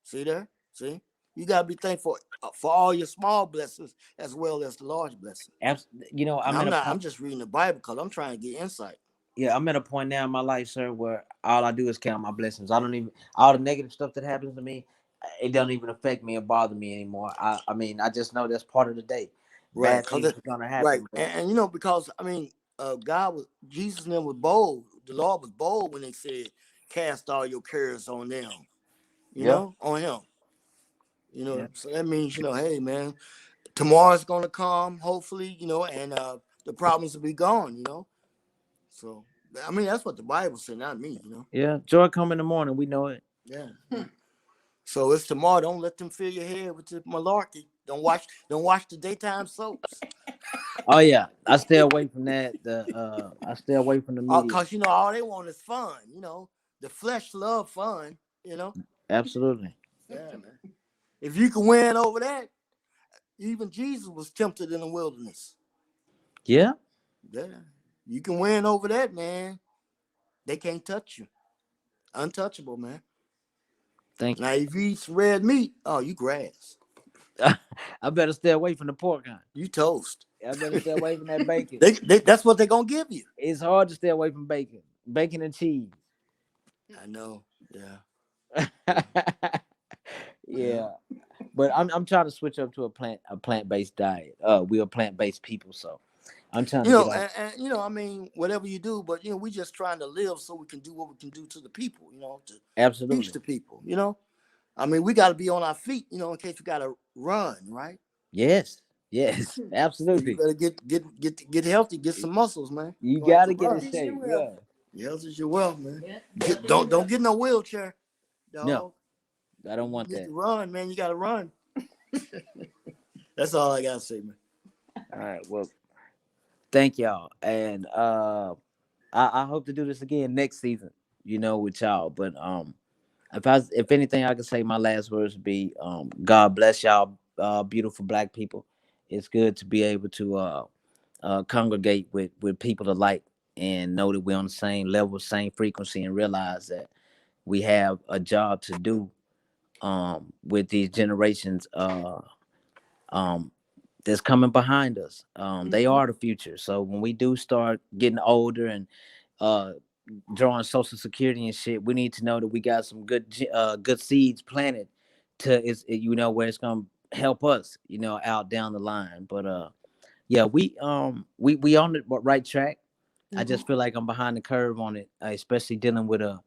See there, see. You gotta be thankful for all your small blessings as well as the large blessings. And I'm at a I'm point. just reading the Bible because I'm trying to get insight. Yeah, I'm at a point now in my life, sir, where all I do is count my blessings. I don't even all the negative stuff that happens to me, it don't even affect me or bother me anymore. I mean, I just know that's part of the day. Right, Bad cause things are gonna right, happen, but and because I mean, God was Jesus and them was bold. the Lord was bold when they said, "Cast all your cares on them." Yeah. On Him. Yeah. So that means, hey, man, tomorrow's gonna come, hopefully, and the problems will be gone. So I mean, that's what the Bible said, not me. Yeah. Joy come in the morning. We know it. Yeah. So it's tomorrow. Don't let them fill your head with the malarkey. Don't watch the daytime soaps. Oh yeah, I stay away from that. I stay away from the media. Cause all they want is fun. The flesh love fun. Absolutely. Yeah, man. If you can win over that, even Jesus was tempted in the wilderness. Yeah. Yeah, you can win over that, man. They can't touch you. Untouchable, man. Thank Now, if you eat red meat, oh, you grass. you. I better stay away from the pork hunt. You toast. I better stay away from that bacon. That's what they're gonna give you. It's hard to stay away from bacon and cheese. I know. Yeah. Yeah, but I'm trying to switch up to a plant-based diet. We are plant-based people, so I'm trying to get off. And I mean, whatever you do, but we just trying to live so we can do what we can do to the people, to Absolutely. teach the people, I mean, we got to be on our feet, in case we got to run, right? Yes, So you absolutely. better get healthy, get some muscles, man. You You're gonna have gotta to get in run. shape. Well. Yeah. Health is your wealth, man. Yeah. Don't get in a wheelchair, dog. No, I don't want You get that. to run, man. You got to run. That's all I gotta say, man. All right. Well, thank y'all, and I hope to do this again next season. With y'all. But if anything, I can say my last words would be God bless y'all, beautiful Black people. It's good to be able to congregate with people alike and know that we're on the same level, same frequency, and realize that we have a job to do with these generations um, that's coming behind us. They are the future. So when we do start getting older and uh, drawing Social Security and shit, we need to know that we got some good seeds planted where it's gonna help us out down the line. But yeah, we on the right track. I just feel like I'm behind the curve on it, especially dealing with a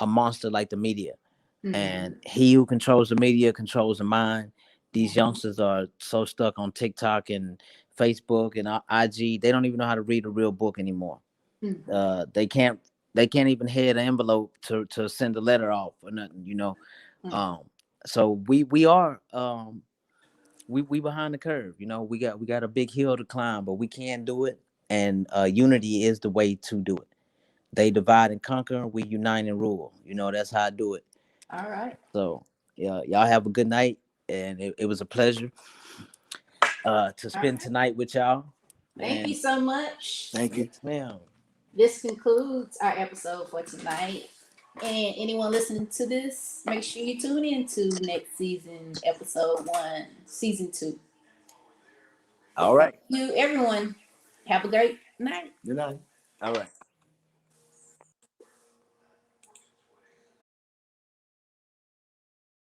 monster like the media. And he who controls the media controls the mind. These youngsters are so stuck on TikTok and Facebook and IG. They don't even know how to read a real book anymore. They can't even head an envelope to send a letter off or nothing. So we are we behind the curve. We got a big hill to climb, but we can do it. And unity is the way to do it. They divide and conquer, we unite and rule. That's how I do it. All right. So yeah, y'all have a good night, and it was a pleasure to spend tonight with y'all. Thank you so much. Thank you. Yes, ma'am. This concludes our episode for tonight. And anyone listening to this, make sure you tune in to next season, episode 1, season 2. All right. You, everyone, have a great night. Good night. All right.